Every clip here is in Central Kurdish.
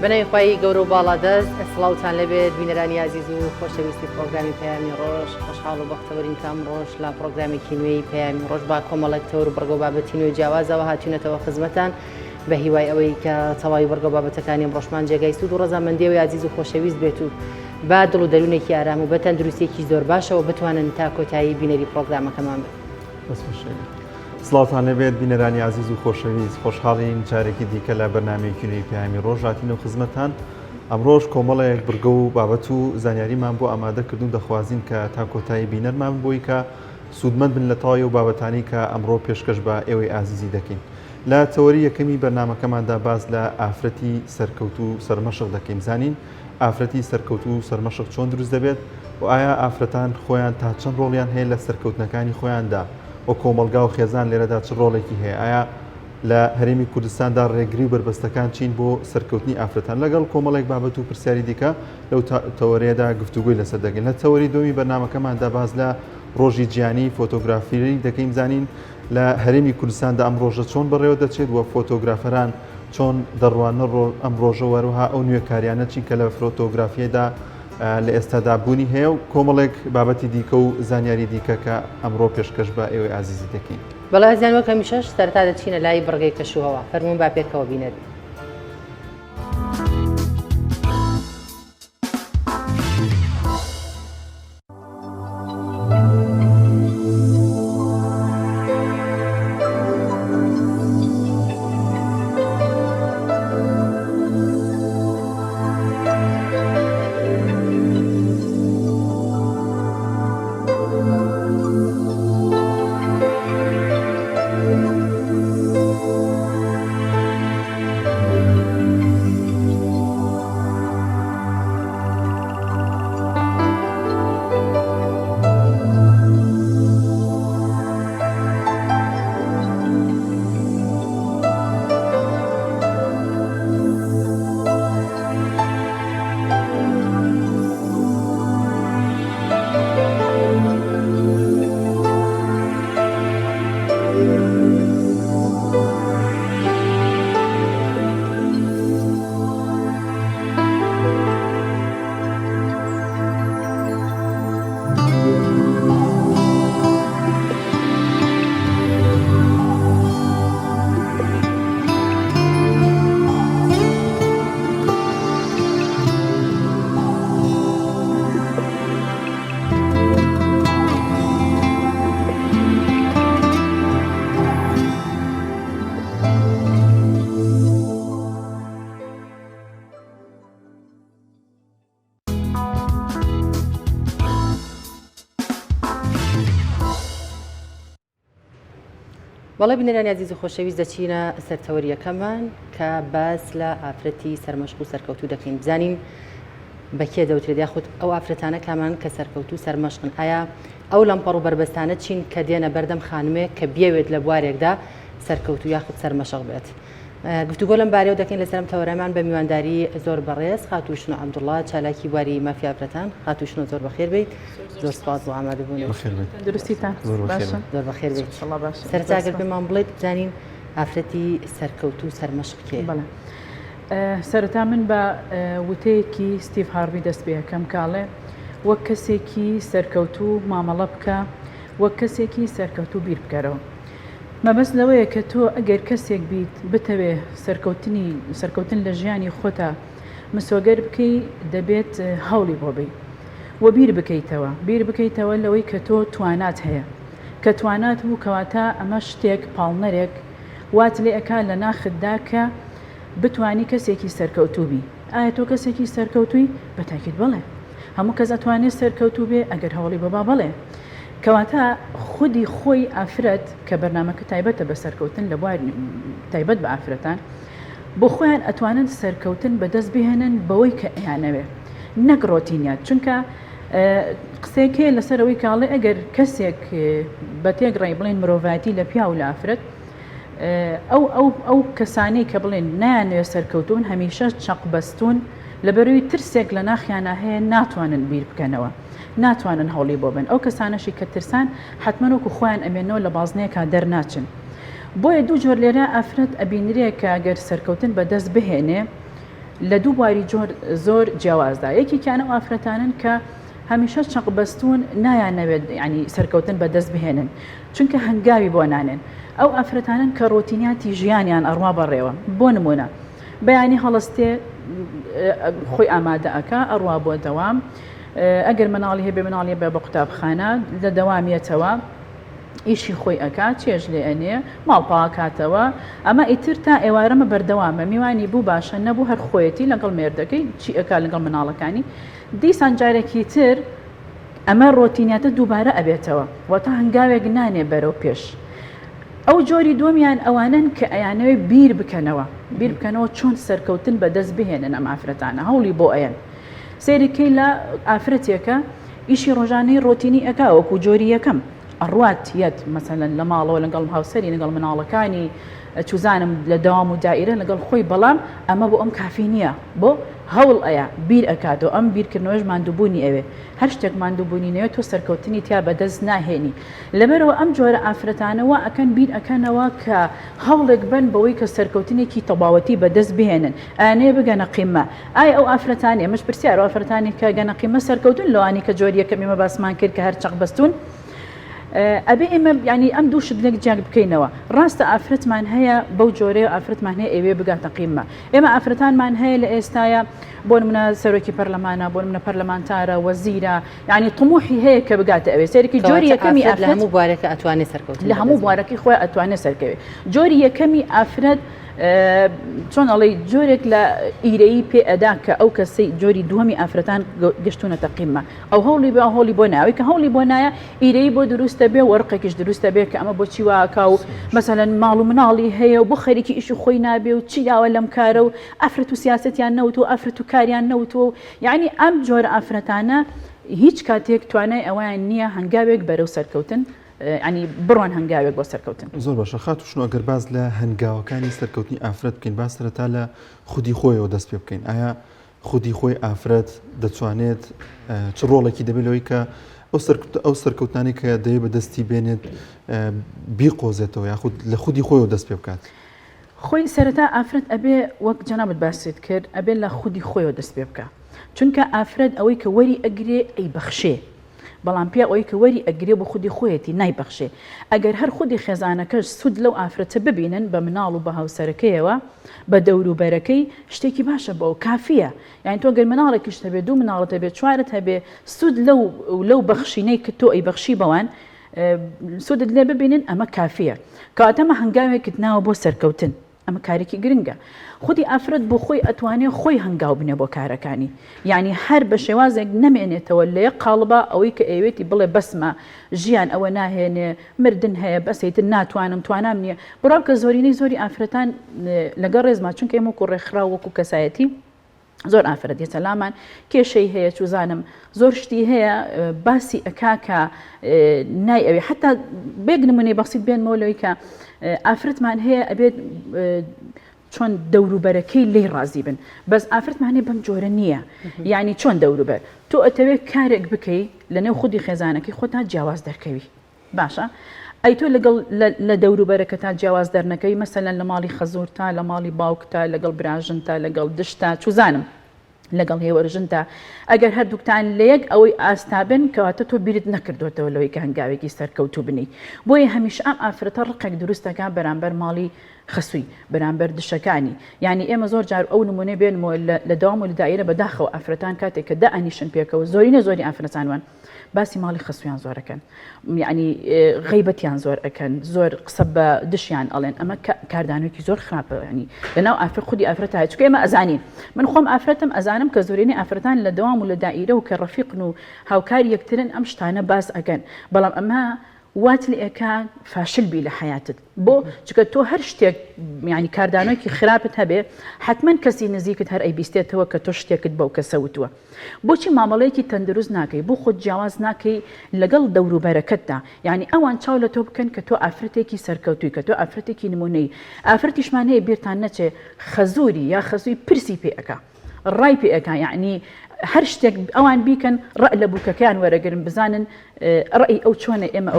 بەناوی خۆی گەورە و باڵا دەست سڵاوتان لەبێت بینەرانی عزیز و خۆشەویستی پرۆگرامی پەیامی ڕۆژ خۆشحاڵ و بەختەوەرین کام ڕۆژ لە پرۆگرامێکی نوێی پەیامی ڕۆژ با کۆمەڵێک تەور و بەرگە و بابەتی نوێ جیاوازەوە هاتوونەتەوە خزمەتان بە هیوای ئەوەی کە تەواوی بەرگە و بابەتەکانی ڕۆژمان جێگای سوود و ڕەزامەندیەوەی عزیز و خۆشەویست بێت و با دڵ و دەروونێکی ئارام و بە تەندروستێکی زۆر باشەوە بتوانن تا کۆتایی بینەری پرۆگرامەکەمان بێت. سڵاوتان لەبێت بینەرانی عزیز و خۆشەویست خۆشحاڵین جارێکی دیکە لە بەرنامەیەکی نوێی پەیامی ڕۆژ هاتینە خزمەتان. ئەمڕۆژ کۆمەڵەیەک بڕگە و بابەت و زانیاریمان بۆ ئامادە کردوون دەخوازیین کە تا کۆتایی بینەرمان بۆی کە سوودمەند بن لە تەواوی و بابەتانی کە ئەمڕۆ پێشکەش بە ئێوەی ئازیزی دەکەین. لە تەوەری یەکەمی بەرنامەکەماندا باز لە ئافرەتی سەرکەوت و سەرمەشق دەکەین زانین ئافرەتی سەرکەوت و سەرمەشق چۆن دروست دەبێت و ئایا ئافرەتان خۆیان تا چەند ڕۆڵیان هەیە لە سەرکەوتنەکانی خۆیاندا و کۆمەلگا و خێزان لێرەدا چ ڕۆڵێکی هەیە ئایا لە هەرێمی کوردستاندا ڕێگری و بربەستەکان چین بۆ سەرکەوتنی ئافرەتان لەگەڵ کۆمەڵێک بابەت و پرسیاری دیکە لەو تەوەرەیەدا گفتوگوی لەسەر دەگەین. لە تەوەری دومی بەرنامەکەماندا باز لە ڕۆژی گیانی فۆتۆگرافیری دەکەین زانین لە هەرێمی کوردستاندا ئەم ڕۆژە چۆن بەڕێوە دەچێت وە فۆتۆگرافەران چۆن دەڕوانە ئەم ڕۆژە وەروها ئەو نوێکاریانە چین کە لە فۆتۆگرافیەدا لە ئێستادا بوونی هەیە و کۆمەڵێک بابەتی دیکە و زانیاری دیکە کە ئەمڕۆ پێشکەش بە ئێوەی ئازیزی دەکەین. بەڵێ ئەزیان وەک هەمیشەش سەرەتا دەچینە لای بڕگەی کەشوهەوا فەرموون با پێکەوە بینەری. بەڵێ بینەرانی عزیز و خۆشەویست دەچینە سەرتەوەریەکەمان کە باس لە ئافرەتی سەرمەشق و سەرکەوتوو دەکەین بزانین بەکێ دەوترێت یاخود ئەو ئافرەتانە کامان کە سەرکەوتوو سەرمەشقن ئایا ئەو لەمپەڕ و بربەستانە چین کە دێنە بەردەم خانومێک کە بیاوێت لە بوارێکدا سەرکەوتوو یاخود سەرمەشق بێت. گفتوگۆ لەم بارەیەوە دەکەین لەسەرم تەوەرەمان بە میوانداری زۆر بەڕێز خاتوشنە عەبدوڵڵا چالاکی واری مافیا ئافرەتان خاتوشنە زۆر بەخێر بیت زۆر سپاس بۆ ئامادەبوونی دروستیتان زۆر بەخێر بیت. سەرەتا ئەگەر پێمان بڵێت بزانین ئافرەتی سەرکەوتوو سەرمەشق کێیە؟ سەرەتا من بە وتەیەکی ستیڤ هارڤی دەست پێ یەکەم کاڵێ وەک کەسێکی سەرکەوتوو مامەڵە بکە وەک کەسێکی سەرکەوتوو بیر بکەرەوە. مەبەست لەوەیە کە تۆ ئەگەر کەسێک بیت بتەوێ سەرکەوتن لە ژیانی خۆتە مسۆگەر بکەی دەبێت هەوڵی بۆ بی و بیر بکەیتەوە لەوەی کە تۆ توانات هەیە کە توانات بوو کەواتە ئەمە شتێک پاڵنەرێک وات لێ ئەکا لە ناخدا کە بتانی کەسێکی سەرکەوتوو بی. ئایا تۆ کەسێکی سەرکەوتووی بەتاکید بڵێ هەموو کەس ئەتوانێت سەرکەوتوو بێ ئەگەر هەوڵی بەبا بڵێ کەواتە خودی خۆی ئافرەت کە بەرنامەکە تایبەتە بە سەرکەوتن لە بوار تایبەت بە ئافرەتان بۆ خۆیان ئەتوانن سەرکەوتن بەدەست بهێنن بەوەی کە ئەیانەوێ نەک ڕۆتینیات چونکە قسێکێ لەسەرەوەی کاڵێ ئەگەر کەسێک بە تێگڕای بڵێن مرۆڤاتی لە پیا و لە ئافرەت ئەو کەسانەی کە بڵێن نایانوێ سەرکەوتون هەمیشە چەق بەستون لەبەروی ترسێک لە ناخیانە هەیە ناتوانن بیر بکەنەوە ناتوانن هەوڵی بۆ بن ئەو کەسانەشی کە ترسان حتممەوەکو خۆیان ئەمێنەوە لە بازنەیەکە دەرناچن بۆیە دوو جۆر لێرە ئافرەت ئەبینرێ کە ئەگەر سەرکەوتن بەدەست بهێنێ لە دوو بواری زۆر جیاوازدا یەکێکیانە ئافرەتانن کە هەمیشە چەقبەستون نایانەوێت ینی سەرکەوتن بەدەست بهێنن چونکە هەنگاوی بۆ نانێن ئەو ئافرەتانن کە ڕۆتینیاتی ژیانیان ئەڕوا بەڕێوە بۆ نمونە بەیانی هەڵستێ خۆی ئامادە ئەکا ئەڕوا بۆ دەوام ئەگەر مناڵی هەبێ مناڵی بێ بە قوتابخانە لە دەوامیەتەوە ئیشی خۆی ئەکات چێژ لێ ئەنێ ماڵپاوا کاتەوە ئەمە ئیتر تا ئێوارەمە بەردەوامە میوانی بوو باشە نەبوو هەر خۆیەتی لەگەڵ مێردەکەی چی ئەکا لەگەڵ مناڵەکانی دیسان جارێکی تر ئەمە ڕۆتینیاتە دووبارە ئەبێتەوە واتە هەنگاوێک نانێ بەرەو پێش ئەو جۆری دومیان ئەوانن کە ئەیانەوەی بیر بکەنەوە چۆن سەرکەوتن بەدەست بهێنن ئەم ئافرەتانە هەوڵی بۆ ئەیەن سێریکەی لە ئافرەتێکە ئیشی ڕۆژانەی ڕۆتینی ئەکا وەکو جۆری یەکەم ئەڕوات یەت مەسەلەن لە ماڵەوە لەگەڵ هاوسەری لەگەڵ مناڵەکانی چوزانم لە دەوام و دائیرە لەگەڵ خۆی بەڵام ئەمە بۆ ئەم کافی نییە بۆ هەوڵ ئەیە بیر ئەکاتەوە ئەم بیرکردنەوەش ماندووبوونی ئەوێ هەر شتێک ماندووبوونی نەوێت تۆ سەرکەوتنی تیا بەدەست ناهێنی لەبەرەوە ئەم جۆرە ئافرەتانەوە ئەکەن بیر ئەکەنەوە کە هەوڵێک بن بەوەی کە سەرکەوتنێکی تەواوەتی بەدەست بهێنن ئەنێ بگەنە قیمە ئایا ئەو ئافرەتانی ئەمەش پرسیار ئەو ئافرەتانی کە گەنە قیمە سەرکەوتن لەوانی کە جۆری یەکەم ئێمە باسمان کرد کە هەر چەقبەستون ئەبێ ئێمە ینی ئەم دوو شت لێک جیاگ بکەینەوە ڕاستە ئافرەتمان هەیە بەو جۆرەیە ئافرەتمان هەیە ئەوێ بگاتە قیمە ئێمە ئافرەتانمان هەیە لە ئێستاە بۆ نمونە سەرۆکی پەرلەمانە بۆ نمونە پەرلەمانتارە وەزیرە ینی طموحی هەیە کە بگاتە ئەوێ سەرێکی جۆری یەکەمی لە هەموو بوارەکە ئەتوانێت سەرکەوتن لە هەموو بوارەکەی خۆی ئەتوانێت سەرکەوێت جۆری یەکەمی ئافرەت چۆن ئەڵێ جۆرێک لە ئیرەیی پێ ئەدا کە ئەو کەسەی جۆری دووەمی ئافرەتان گەشتونەتە قیمە ئەو هەوڵی بە هەوڵی بۆ ناوی کە هەوڵی بۆ نایە ئیرەی بۆ دروستە بێ وەرقێکیش دروستە بێ کە ئەمە بۆچی واکا و مەسەلەن ماڵ و مناڵی هەیە و بۆ خەریکی ئیش و خۆی نابێ و چی داوە لەم کارە و ئافرەت و سیاسەتیان نەوتوە ئافرەت و کاریان نەوتوە و یعنی ئەم جۆرە ئافرەتانە هیچ کاتێک توانای ئەویان نییە هەنگاوێک بەرەو سەرکەوتن ینی بڕوان هەنگاوێک بۆ سەرکەوتن زۆر باشە خاتوشنەوە ئەگەر باز لە هەنگاوەکانی سەرکەوتنی ئافرەت بکەین با سەرەتا لە خودی خۆیەوە دەست پێ بکەین ئایا خودی خۆی ئافرەت دەتوانێت چ ڕۆڵێکی دەبێت لەوەی کە ئەو سەرکەوتانی کە دەیە بەدەستی بێنێت بیقۆزێتەوە یاخود لە خودی خۆیەوە دەست پێ بکات خۆی سەرەتا ئافرەت ئەبێ وەک جەنابەت باست کرد ئەبێت لە خودی خۆیەوە دەست پێ بکە چونکە ئافرەت ئەوەی کە وەری ئەگرێ ئەی بەخشێ بەڵام پێ ئەوەی کە وەری ئەگرێ بۆ خودی خۆیەتی نایبەخشێ ئەگەر هەر خودی خێزانەکەش سود لەو ئافرەتە ببینن بە مناڵ و بە هاوسەرەکەیەوە بە دەوروبەرەکەی شتێکی باشە بەو کافیە یعنی تۆ گەر مناڵێکیش هەبێ دوو مناڵەت هەبێت چوارت هەبێ سود لەو بەخشینەی کە تۆ ئەی بەخشی بەوان سودت لێ ببینن ئەمە کافیە کەواتەمە هەنگاوێکت ناوە بۆ سەرکەوتن ئەمە کارێکی گرنگە خودی ئافرەت بۆ خۆی ئەتوانێت خۆی هەنگاو بنێ بۆ کارەکانی یعنی هەر بە شێوازێک نەمێنێتەوە لە یەک قاڵبە ئەوەی کە ئەوێتی بڵێ بەسمە ژیان ئەوە ناهێنێ مردن هەیە بەسێتن ناتوانم توانام نییە بڕاو کە زۆرینەی زۆری ئافرەتان لەگەڵ ڕێزما چونکە ئێمە وەکو ڕێکخرا وەکو کەسایەتی زۆر ئافرەت سەلامان کێشەی هەیە چوزانم زۆر شتی هەیە باسی ئەکاکە نای ئەوێ حتا بێک نمونەی بەسیت بێنمەوە لەوەی کە ئافرەتمان هەیە ئەبێت چۆن دەوروبەرەکەی لێی ڕازی بن بەس ئافرەتمانێ بەم جۆرە نییە یعنی چۆن دەوروبەر تۆ ئەتەوێت کارێک بکەی لەنێو خودی خێزانەکەی خۆتا جیاواز دەرکەوی باشە ئەی تۆ لەگەڵ لە دەوروبەرەکە تا جیاواز دەرنەکەی مەسەلەن لە ماڵی خەزۆرتا لە ماڵی باوکتا لەگەڵ براژنتا لەگەڵ دشتا چوزانم لەگەڵ هێوەرژنتا ئەگەر هەردووکتان لە یەک ئەوەی ئاستابن کەواتە تۆ بیرت نەکردوێتەوە لەوەی کە هەنگاوێکی سەرکەوتوو بنی بۆیە هەمیشە ئەم ئافرەتە ڕقێک دروستەکە بەرامبەر ماڵی خەسووی بەرامبەر دشەکانی یعنی ئێمە زۆر جار ئەو نمونەی بێنمەوە لە داوام و لە دایرە بەداخەوە ئافرەتان کاتێک کە دائنیشن پێکەوە زۆری ئافرەتانوان باسی ماڵی خەسوویان زۆرەکەن یعنی غیبەتیان زۆر ئەکەن زۆر قسە بە دشیان ئەڵێن ئەمە کاردانوێکی زۆر خراپە ینی لەناو ئافرەت خودی ئافرەت هەیە چونکە ئێمە ئەزانین من خۆم ئافرەتم ئەزانم کە زۆرینەی ئافرەتان لە دەوام و لە دائیرە و کە ڕەفیقن و هاوکاری یەکترن ئەم شتانە باس ئەکەن بەڵام ئەمە وات لە ئەکا فاشل بی لە حیاتت بۆ چکە تۆ هەر شتێک ینی کاردانۆکی خراپت هەبێ حتمما کەسی نزیکت هەر ئەی بیستێتەوە کە تۆ شتێکت بەو کەسە وتووە بۆچی مامەڵەیەکی تەندروست ناکەی بۆ خۆت جیاواز ناکەی لەگەڵ دەوروبەرەکەتدا یعنی ئەوان چاو لە تۆ بکەن کە تۆ ئافرەتێکی سەرکەوتووی کە تۆ ئافرەتێکی نمونەی ئافرەتیشمان هەیە بیرتان نەچێ خەزوری یا خەزووی پرسی پێ ئەکا ڕای پێ ئەکا یعنی هەر شتێک ئەوان بیکەن ڕە لە بووکەکەیان وەرەگرن بزانن ڕئی ئەو چۆنە ئێمە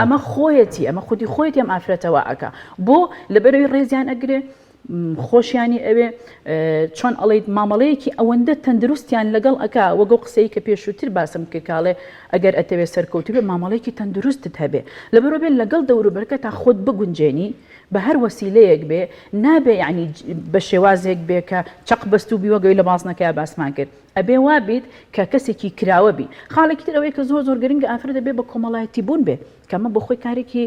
ئەمە خۆیەتی ئەمە خودی خۆیەتی ئەم ئافرەتەوە ئەکا بۆ لەبەرەوەی ڕێزیان ئەگرێ خۆشیانی ئەوێ چۆن ئەڵێیت مامەڵەیەکی ئەوەندە تەندروستیان لەگەڵ ئەکا وەگەڵ قسەی کە پێشووتر باسم کرد کاڵێ ئەگەر ئەتەوێت سەرکەوتو بێ مامەڵەیەکی تەندروستت هەبێ لەبەرەوە بێت لەگەڵ دەوروبەرەکە تا خۆت بگونجێنی بە هەر وەسیلەیەک بێ نابێ یعنی بە شێوازێک بێ کە چەق بەست و بیوەگەی لە باسنەکە باسمان کرد ئەبێ وابیت کە کەسێکی کراوە بی خاڵێکی تر ئەوەیە کە زۆر گرنگە ئافرەتە بێ بە کۆمەڵایەتی بوون بێ کەمە بۆ خۆی کارێکی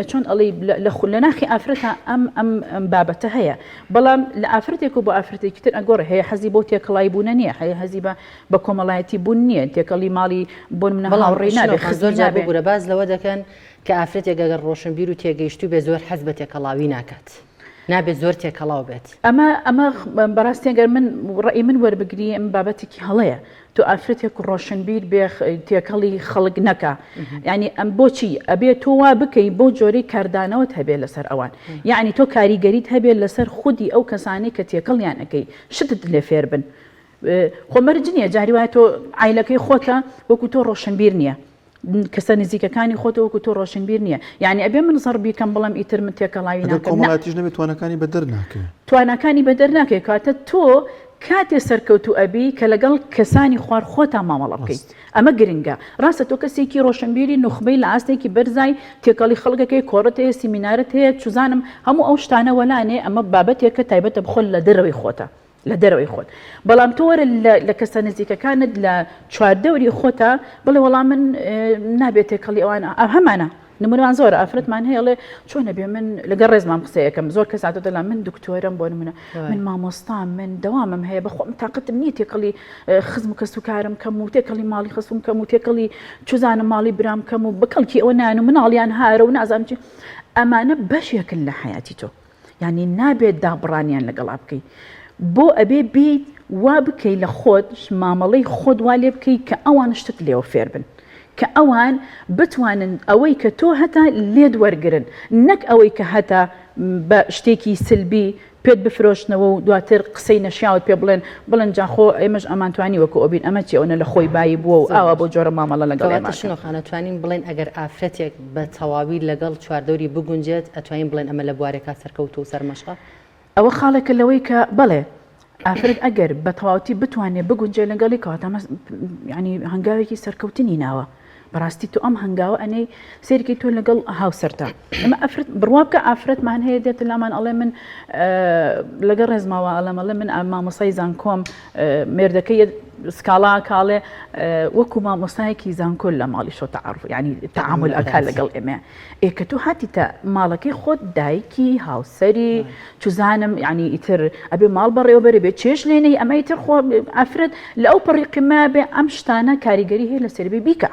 چۆن ئەڵێ لە ناخی ئافرەتە ئەم بابەتە هەیە بەڵام لە ئافرەتێک و بۆ ئافرەتێکی تر ئەگۆڕ هەیە حەزی بۆ تێکەڵای بوونە نییە هەیە حەزی بە کۆمەڵایەتی بوون نییە تێکەڵی ماڵی بۆ منە هاوڕێ نابێ زۆر جابێ بوورە باز لەوە دەکەن کە ئافرەتێک ئەگەر ڕۆشنبیر و تێگەیشتو بێ زۆر حەز بە تێکەڵاوی ناکات نابێت زۆر تێکەڵاو بێت ئەمە بەڕاستیەگەر من ڕێی من وەربگری ئەم بابەتێکی هەڵەیە تو ئافرەتێک ڕۆشنبیر بێ تێکەڵی خەڵک نەکە یعنی ئەم بۆچی ئەبێ تۆ وا بکەی بۆ جۆرەی کاردانەوەت هەبێ لەسەر ئەوان یعنی تۆ کاریگەریت هەبێت لەسەر خودی ئەو کەسانی کە تێکەڵیان ئەەکەی شتت لێ فێر بن خۆمەرج نییە جاری وایە تۆ عیلەکەی خۆتە وەکو تۆ ڕۆشنبیر نییە کەسە نزیکەکانی خۆتەوەکو تۆ ڕۆشنبیر نییە یعنی ئەبێ من زەڕ بیکەم بەڵام ئیتر من تێکەڵاوی کۆمەڵایەتیش نەبێت توانەکانی بەدەر ناکەی توانەکانی بەدەر ناکەی کاتە تۆ کاتێ سەرکەوتو ئەبی کە لەگەڵ کەسانی خوار خۆتان مامەڵە بکەیت ئەمە گرنگە ڕاستە تۆ کەسێکی ڕۆشنبیری نوخبەی لە ئاستێکی بەرزای تێکەڵی خەڵگەکەی کۆڕەت هەیە سیمینارەت هەیە چوزانم هەموو ئەو شتانە وەلانێ ئەمە بابەتێکە تایبەتە بخۆن لە دەرەوەی خۆتە لە دەرەوەی خۆت بەڵام تۆ وەرە لە کەسە نزیکەکانت لە چواردەوری خۆتە بڵێ وەڵام من نابێت تێکەڵی ئەوانە هەمانە نمونەوان زۆر ئافرەتمان هەیەڵێ چۆنە بێ من لەگەڵ ڕێزمام قسەیەکەم زۆر کەس هاتۆ دەڵام من دکتۆرم بۆ نمونە من مامۆستام من دەوامم هەیە بەخۆم تااقتم نییە تێکەڵی خزم و کەس و کارم کەم و تێکەڵی ماڵی خستم کەم و تێکەڵی چوزانم ماڵی برام کەم و بەکەڵکی ئەوە نان و مناڵیان هارە و نازانم چی ئەمانە بەشێکن لە حیاتی تۆ یعنی نابێت دابڕانیان لەگەڵا بکەی بۆ ئەبێ بیت وا بکەی لە خۆت مامەڵەی خۆت وا لێ بکەی کە ئەوان شتت لێوە فێر بن کە ئەوان بتوانن ئەوەی کە تۆ هەتا لێت وەرگرن نەک ئەوەی کە هەتا بە شتێکی سلبی پێت بفرۆشتنەوە و دواتر قسەی نەشیاوت پێ بڵێن جاخۆ ئێمەش ئەمانتوانی وەکو ئۆبین ئەمە چێوەنە لە خۆی بایی بووە و ئاوا بۆ جۆرە مامەڵە لەگەڵ شنۆخانەتوانین بڵێن ئەگەر ئافرەتێک بە تەواوی لەگەڵ چواردەوری بگونجێت ئەتوانین بڵێن ئەمە لە بوارێکا سەرکەوت و سەرمەشقە ئەوە خاڵێکە لەوەی کە بڵێ ئافرەت ئەگەر بە تەواوەتی بتوانێت بگونجێ لەگەڵی کەواتە ینی هەنگاوێکی سەرکەوتنی ناوە بەڕاستی تو ئەم هەنگاوە ئەنەی سێرکی تۆ لەگەڵ هاوسەرتا ئەمە ئەفرەت بڕوا بکە ئافرەتمان هەیە دێت لامان ئەڵێ من لەگەڵ ڕێزماوە ئەڵەمەڵێ من مامۆسای زانکۆم مێردەکەی سکاڵا کاڵێ وەکو مامۆسایەکی زانکۆل لە ماڵی شۆ تەعارف ینی تەعامل ئەکا لەگەڵ ئێمە ئێکە تو هاتیتە ماڵەکەی خۆت دایکی هاوسەری چوزانم ینی ئیتر ئەبێ ماڵ بەڕێوەبەرە بێت چێش لێنەی ئەمە ئیتر خۆ ئافرەت لە ئەو پەڕیقیما بێ ئەم شتانە کاریگەری هەیە لە سەربێ بیکە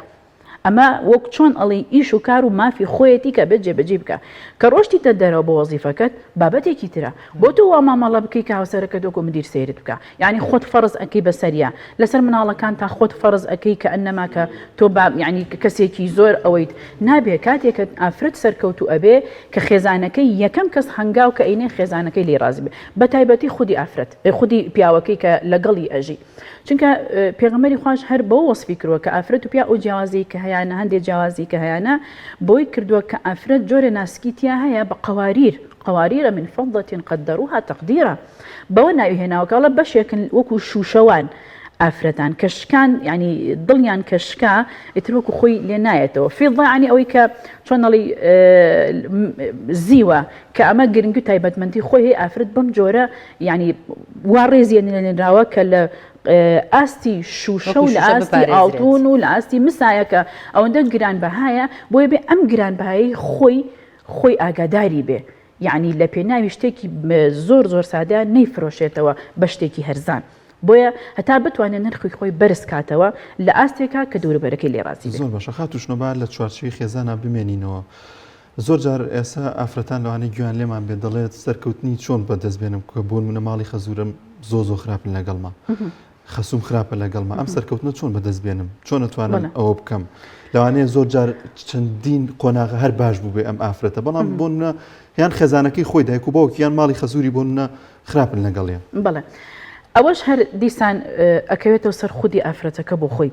ئەمە وەک چۆن ئەڵێ ئیش و کار و مافی خۆیەتی کە بێت جێبەجێ بکە کە ڕۆشتیتە دەرەوە بە وەزیفەکەت بابەتێکی ترە بۆ تۆ وا مامەڵە بکەی کە هاوسەرەکە دۆکۆ مدیر سیرت بکە یعنی خۆت فەرز ئەەکەی بەسەریە لەسەر مناڵەکان تا خۆت فەرز ئەەکەی کە ئەنەما کە تۆ ینی کەسێکی زۆر ئەوەیت نابێ کاتێکە ئافرەت سەرکەوتو ئەبێ کە خێزانەکەی یەکەم کەس هەنگاو کە ئەینێ خێزانەکەی لێ ڕازی بێ بە تایبەتی خودی ئافرەت خودی پیاوەکەی کە لەگەڵی ئەژی چونکە پێغەمبەری خوش هەر بۆ وەسفی کردووە کە ئافرەت و پیا ئەو جیاوازی کە هەیەە هەندێک جیاوازی کە هەیەە بۆی کردووە کە ئافرەت جۆرە ناسکیتیا هەیە بە قوارير من فضة قدروها تقديرا بەوە ناوی هێناوەکەڵە بەشێکن وەکو شوشەوان ئافرەتان کەشکان ینی دڵیان کەشکا ئیتر وەکو خۆی لێ نایەتەوە فیضە ینی ئەوەی کە چۆنەڵی زیوە کە ئەمە گرنگ و تایبەتمەندی خۆی هەیە ئافرەت بەم جۆرە ینی وا ڕێزیێن لێنراوە کە لە ئاستی شوشە و لە ئاستی ئاڵتون و لە ئاستی مسایەکە ئەوەندە گرانبەهایە بۆیە بێ ئەم گرانبەهایی خۆی ئاگاداری بێ یعنی لە پێناوی شتێکی زۆر سادە نەیفرۆشێتەوە بە شتێکی هەرزان بۆیە هەتا بتوانێت نرخی خۆی بەرز کاتەوە لە ئاستێکا کە دووربەرەکەی لێ ڕازی بێت. زۆر باشە خاتوشنەبار لە چوارچێوی خێزانە بمێنینەوە زۆر جار ئێستا ئافرەتان لەوانەیە گویان لێمان بێت دەڵێت سەرکەوتنی چۆن بەدەست بێنم کە بۆ منە ماڵی خەزورم زۆ خراپن لەگەڵما خەسوم خراپە لەگەڵما ئەم سەرکەوتنە چۆن بەدەست بێنم چۆن نتوانم ئەوە بکەم لەوانەیە زۆر جار چەندین قۆناغە هەر باش بوو بێ ئەم ئافرەتە بەڵام بۆ منە یان خێزانەکەی خۆی دایک و باوکی یان ماڵی خەزوری بۆ منە خراپن لەگەڵیان. بەڵێ ئەوەش هەر دیسان ئەکەوێتەوە سەر خودی ئافرەتەکە بۆ خۆی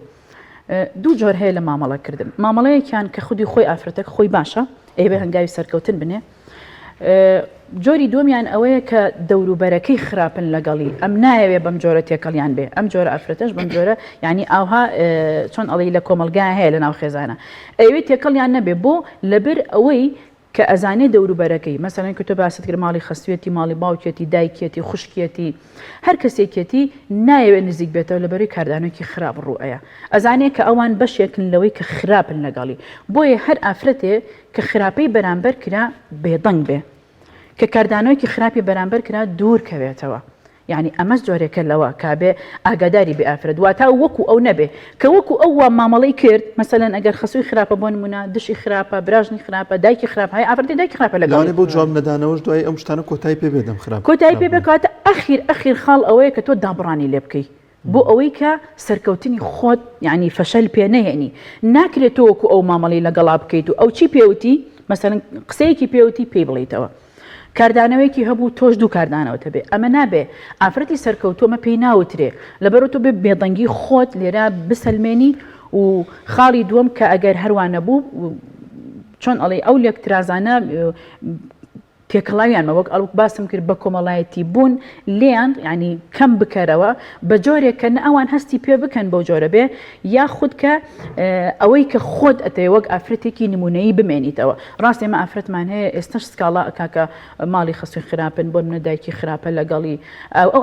دوو جۆر هەیە لە مامەڵەکردن مامەڵەیەکیان کە خودی خۆی ئافرەتەکە خۆی باشە ئێبێ هەنگاوی سەرکەوتن بنێ جۆری دومیان ئەوەیە کە دەوروبەرەکەی خراپن لەگەڵی ئەم نایەوێ بەم جۆرە تێکەڵیان بێ ئەم جۆرە ئەفرەتەش بەم جۆرە ینی ئاها چۆن ئەڵی لە کۆمەلگای هەیە لە ناو خێزانە ئەوێت تێکەڵیان نەبێ بۆ لەبەر ئەوەی کە ئەزانێ دەوروبەرەکەی مەسەڵەن کە تۆ باست کرد ماڵی خەسوێتی ماڵی باوکێتی دایکێتی خوشکێتی هەر کەسێکێتی نایەوێت نزیک بێتەوە لەبەری کاردانێکی خراپ ڕوئەیە ئەزانێ کە ئەوان بەشێکن لەوەی کە خراپن لەگەڵی بۆیە هەر ئافرەتێ کە خراپەی بەرامبەر کرا بێدەنگ بێ کە کاردانەوەیکی خراپی بەرامبەر کرا دوور کەوێتەوە یعنی ئەمەش جۆرێکە لەوە کابێ ئاگاداری بێ ئافرەت واتە وەکو ئەو نەبێ کە وەکو ئەو مامەڵەی کرد مەسەلەن ئەگەر خەسووی خراپە بۆ نمونە دشی خراپە براژنی خراپە دایکی خراپ هەیە ئافرەتی دایکی خراپە لەگەڵ بۆ جواب نەدانەوەش دوای ئەم شتانە کۆتایی پێ بێدەم خراپ کۆتایی پێ بکاتە ئەخیر خاڵ ئەوەیە کە تۆ دابڕانی لێ بکەیت بۆ ئەوەی کە سەرکەوتنی خۆت یعنی فەشەل پێ نەهێنی ناکرێت تۆ وەکو ئەو مامەڵی لەگەڵا بکەیت و ئەو چی پێوتی مەسەلەن قسەیەکی پێوتی پێی بڵیتەوە کاردانەوەیکی هەبوو تۆش دوو کاردانەوەتە بێ ئەمە نابێ ئافرەتی سەرکەوتومە پێی ناوترێ لەبەر تۆ بێ بێدەنگی خۆت لێرە بسەلمێنی و خاڵی دووەم کە ئەگەر هەروانە بوو چۆن ئەڵێ ئەو لێکترازانە تێکەڵاویان وەک ئەڵک باسم کرد بە کۆمەڵایەتی بوون لیان ینی کەم بکەرەوە بە جۆرێک کە ئەوان هەستی پێ بکەن بەو جۆرە بێ یا خود کە ئەوەی کە خۆت ئەتەوێ وەک ئافرەتێکی نمونەیی بمێنیتەوە ڕاستی ئێمە ئافرەتمان هەیە ئێستش سکاڵا ئەکاکە ماڵی خەسووی خراپن بۆ منە دایکی خراپە لەگەڵی ئەو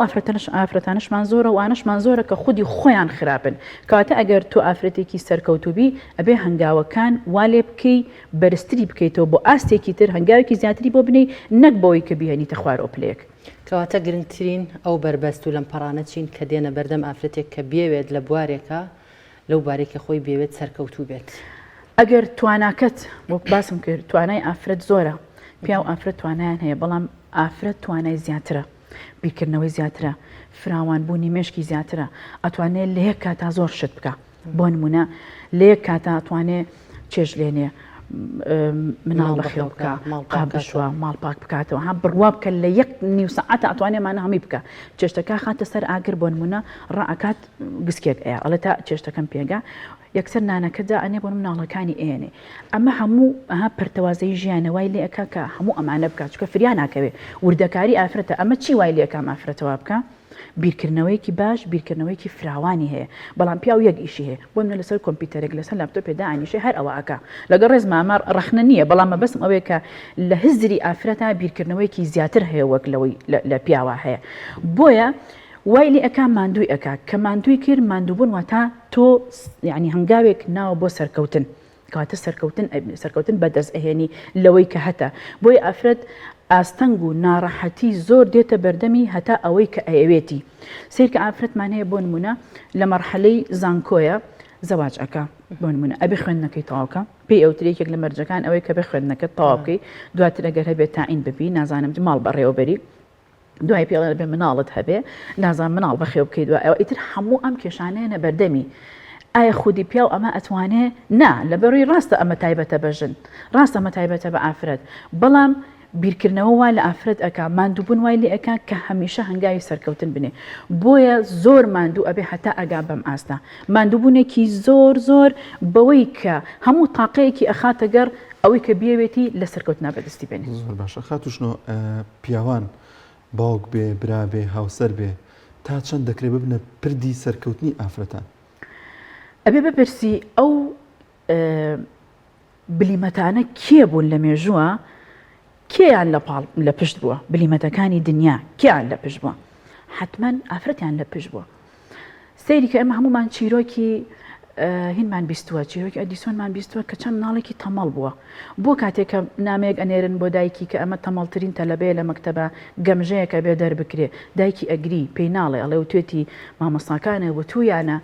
ئافرەتانشمان زۆرە و ئانشمان زۆرە کە خودی خۆیان خراپن کاتە ئەگەر تۆ ئافرەتێکی سەرکەوتوبی ئەبێ هەنگاوەکان والێ بکەی بەرزتری بکەیتەوە بۆ ئاستێکی تر هەنگاوێکی زیاتری بۆ بنەی نەک بۆی کە بیهێنیتە خوار ئۆپلێک کەواتە گرنگترین ئەو بربەست و لەم پەڕانە چین کە دێنە بەردەم ئافرەتێک کە بێوێت لە بوارێکە لەو بارێکە خۆی بێوێت سەرکەوتوو بێت ئەگەر تواناکەت وەک باسم کرد توانای ئافرەت زۆرە پیا و ئافرەت توانایان هەیە بەڵام ئافرەت توانای زیاترە بیرکردنەوەی زیاترە فراوانبوونی مێشکی زیاترە ئەتوانێت لە یەک کاتا زۆر شت بکە بۆ نمونە لە یەک کاتا ئەتوانێت چێژ لێنێ مناڵ بەخێو بکە قاب بشوە ماڵ پاک بکاتەوە ها بڕوا بکە لە یەک نیو سەعاتە ئەتوانێمانە هەمی بکە چێشتەکە خاتە سەر ئاگر بۆ نمونە ڕائکات گسکێک ئەیە ئەڵێ تا چێشتەکەم پێگا یەکسەر نانەکەدا ئەنێ بۆ مناڵەکانی ئێنێ ئەمە هەموو ئەها پرتەوازەی ژیانەوای لێ ئەکا کە هەموو ئەمانە بکات چکە فریان ناکەوێ وردەکاری ئافرەتە ئەمە چی وای لێ ئەکام ئافرەتەوە بکە بیرکردنەوەیکی باش بیرکردنەوەیکی فراوانی هەیە بەڵام پیا و یەک ئیشی هەیە بۆ منە لەسەر کۆمپیوتەرێک لەسەر لاپتۆپێدا ئانیشە هەر ئەوە ئەکا لەگەڵ ڕێز مامار ڕەخنە نییە بەڵام مەبەستم ئەوەیە کە لە هزری ئافرەتە بیرکردنەوەیکی زیاتر هەیە وەک لەوەی لە پیاوە هەیە بۆیە وای لێ ئەکا ماندووی ئەکا کە ماندووی کرد ماندووبوون واتە تۆ یعنی هەنگاوێک ناوە بۆ سەرکەوتن کەواتە سەرکەوتن بەدەست ئەهێنی لەوەی کە هەتە بۆی ئافرەت ئاستەنگ و ناڕەحەتی زۆر دێتە بەردەمی هەتا ئەوەی کە ئەیەوێتی سیر کە ئافرەتمان هەیە بۆ نمونە لە مەرحەلەی زانکۆیە زەواج ئەکا بۆ نمونە ئەبێ خوێندنەکەی تەواوکە پێی ئەوترێکێک لە مەرجەکان ئەوەی کە بێ خوێندنەکەت تەواو بکەی دواتر ئەگەر هەبێت تاعین ببی نازانم ماڵ بەڕێوەبەری دوای پێڵێ بێ مناڵت هەبێ نازان مناڵ بەخێو بکەی دوای ئەوە ئیتر هەموو ئەم کێشانەیە بەردەمی ئایا خودی پیا و ئەمە ئەتوانێ نا لەبەروی ڕاستە ئەمە تایبەتە بەژن ڕاستە ئەمە تایبەتە بە ئافرەت بەڵام بیرکردنەوە وا لە ئافرەت ئەکا ماندووبوون وای لێ ئەکا کە هەمیشە هەنگاوی سەرکەوتن بنێ بۆیە زۆر ماندوو ئەبێ هەتا ئەگا بەم ئاستا ماندووبوونێکی زۆر بەوەی کە هەموو تاقەیەکی ئەخاتە گەڕ ئەوەی کە بیاوێتی لە سەرکەوتنا بەدەستی بێنێ زۆر باشە خاتوشنەوە پیاوان باوک بێ برا بێ هاوسەر بێ تا چەند دەکرێت ببنە پردی سەرکەوتنی ئافرەتان ئەبێ بپرسی ئەو بلیمەتانە کێ بوون لە مێژووە کێیان لە پشت بووە بلیمەتەکانی دنیا کێیان لە پشت بووە حتمما ئافرەتیان لە پشت بووە سەیری کە ئەمە هەمومان چیرۆکی هینمان بیستووە چیرۆکی ئەدیسۆنمان بیستووە کە چەند مناڵێکی تەمەڵ بووە بۆ کاتێک کە نامەیەک ئەنێرن بۆ دایکی کە ئەمە تەمەڵترین تەلەبەیە لە مەکتەبە گەمژەیەکە بێ دەربکرێ دایکی ئەگری پێی ناڵێ ئەڵێ و توێتی مامۆستاکانە و تویانە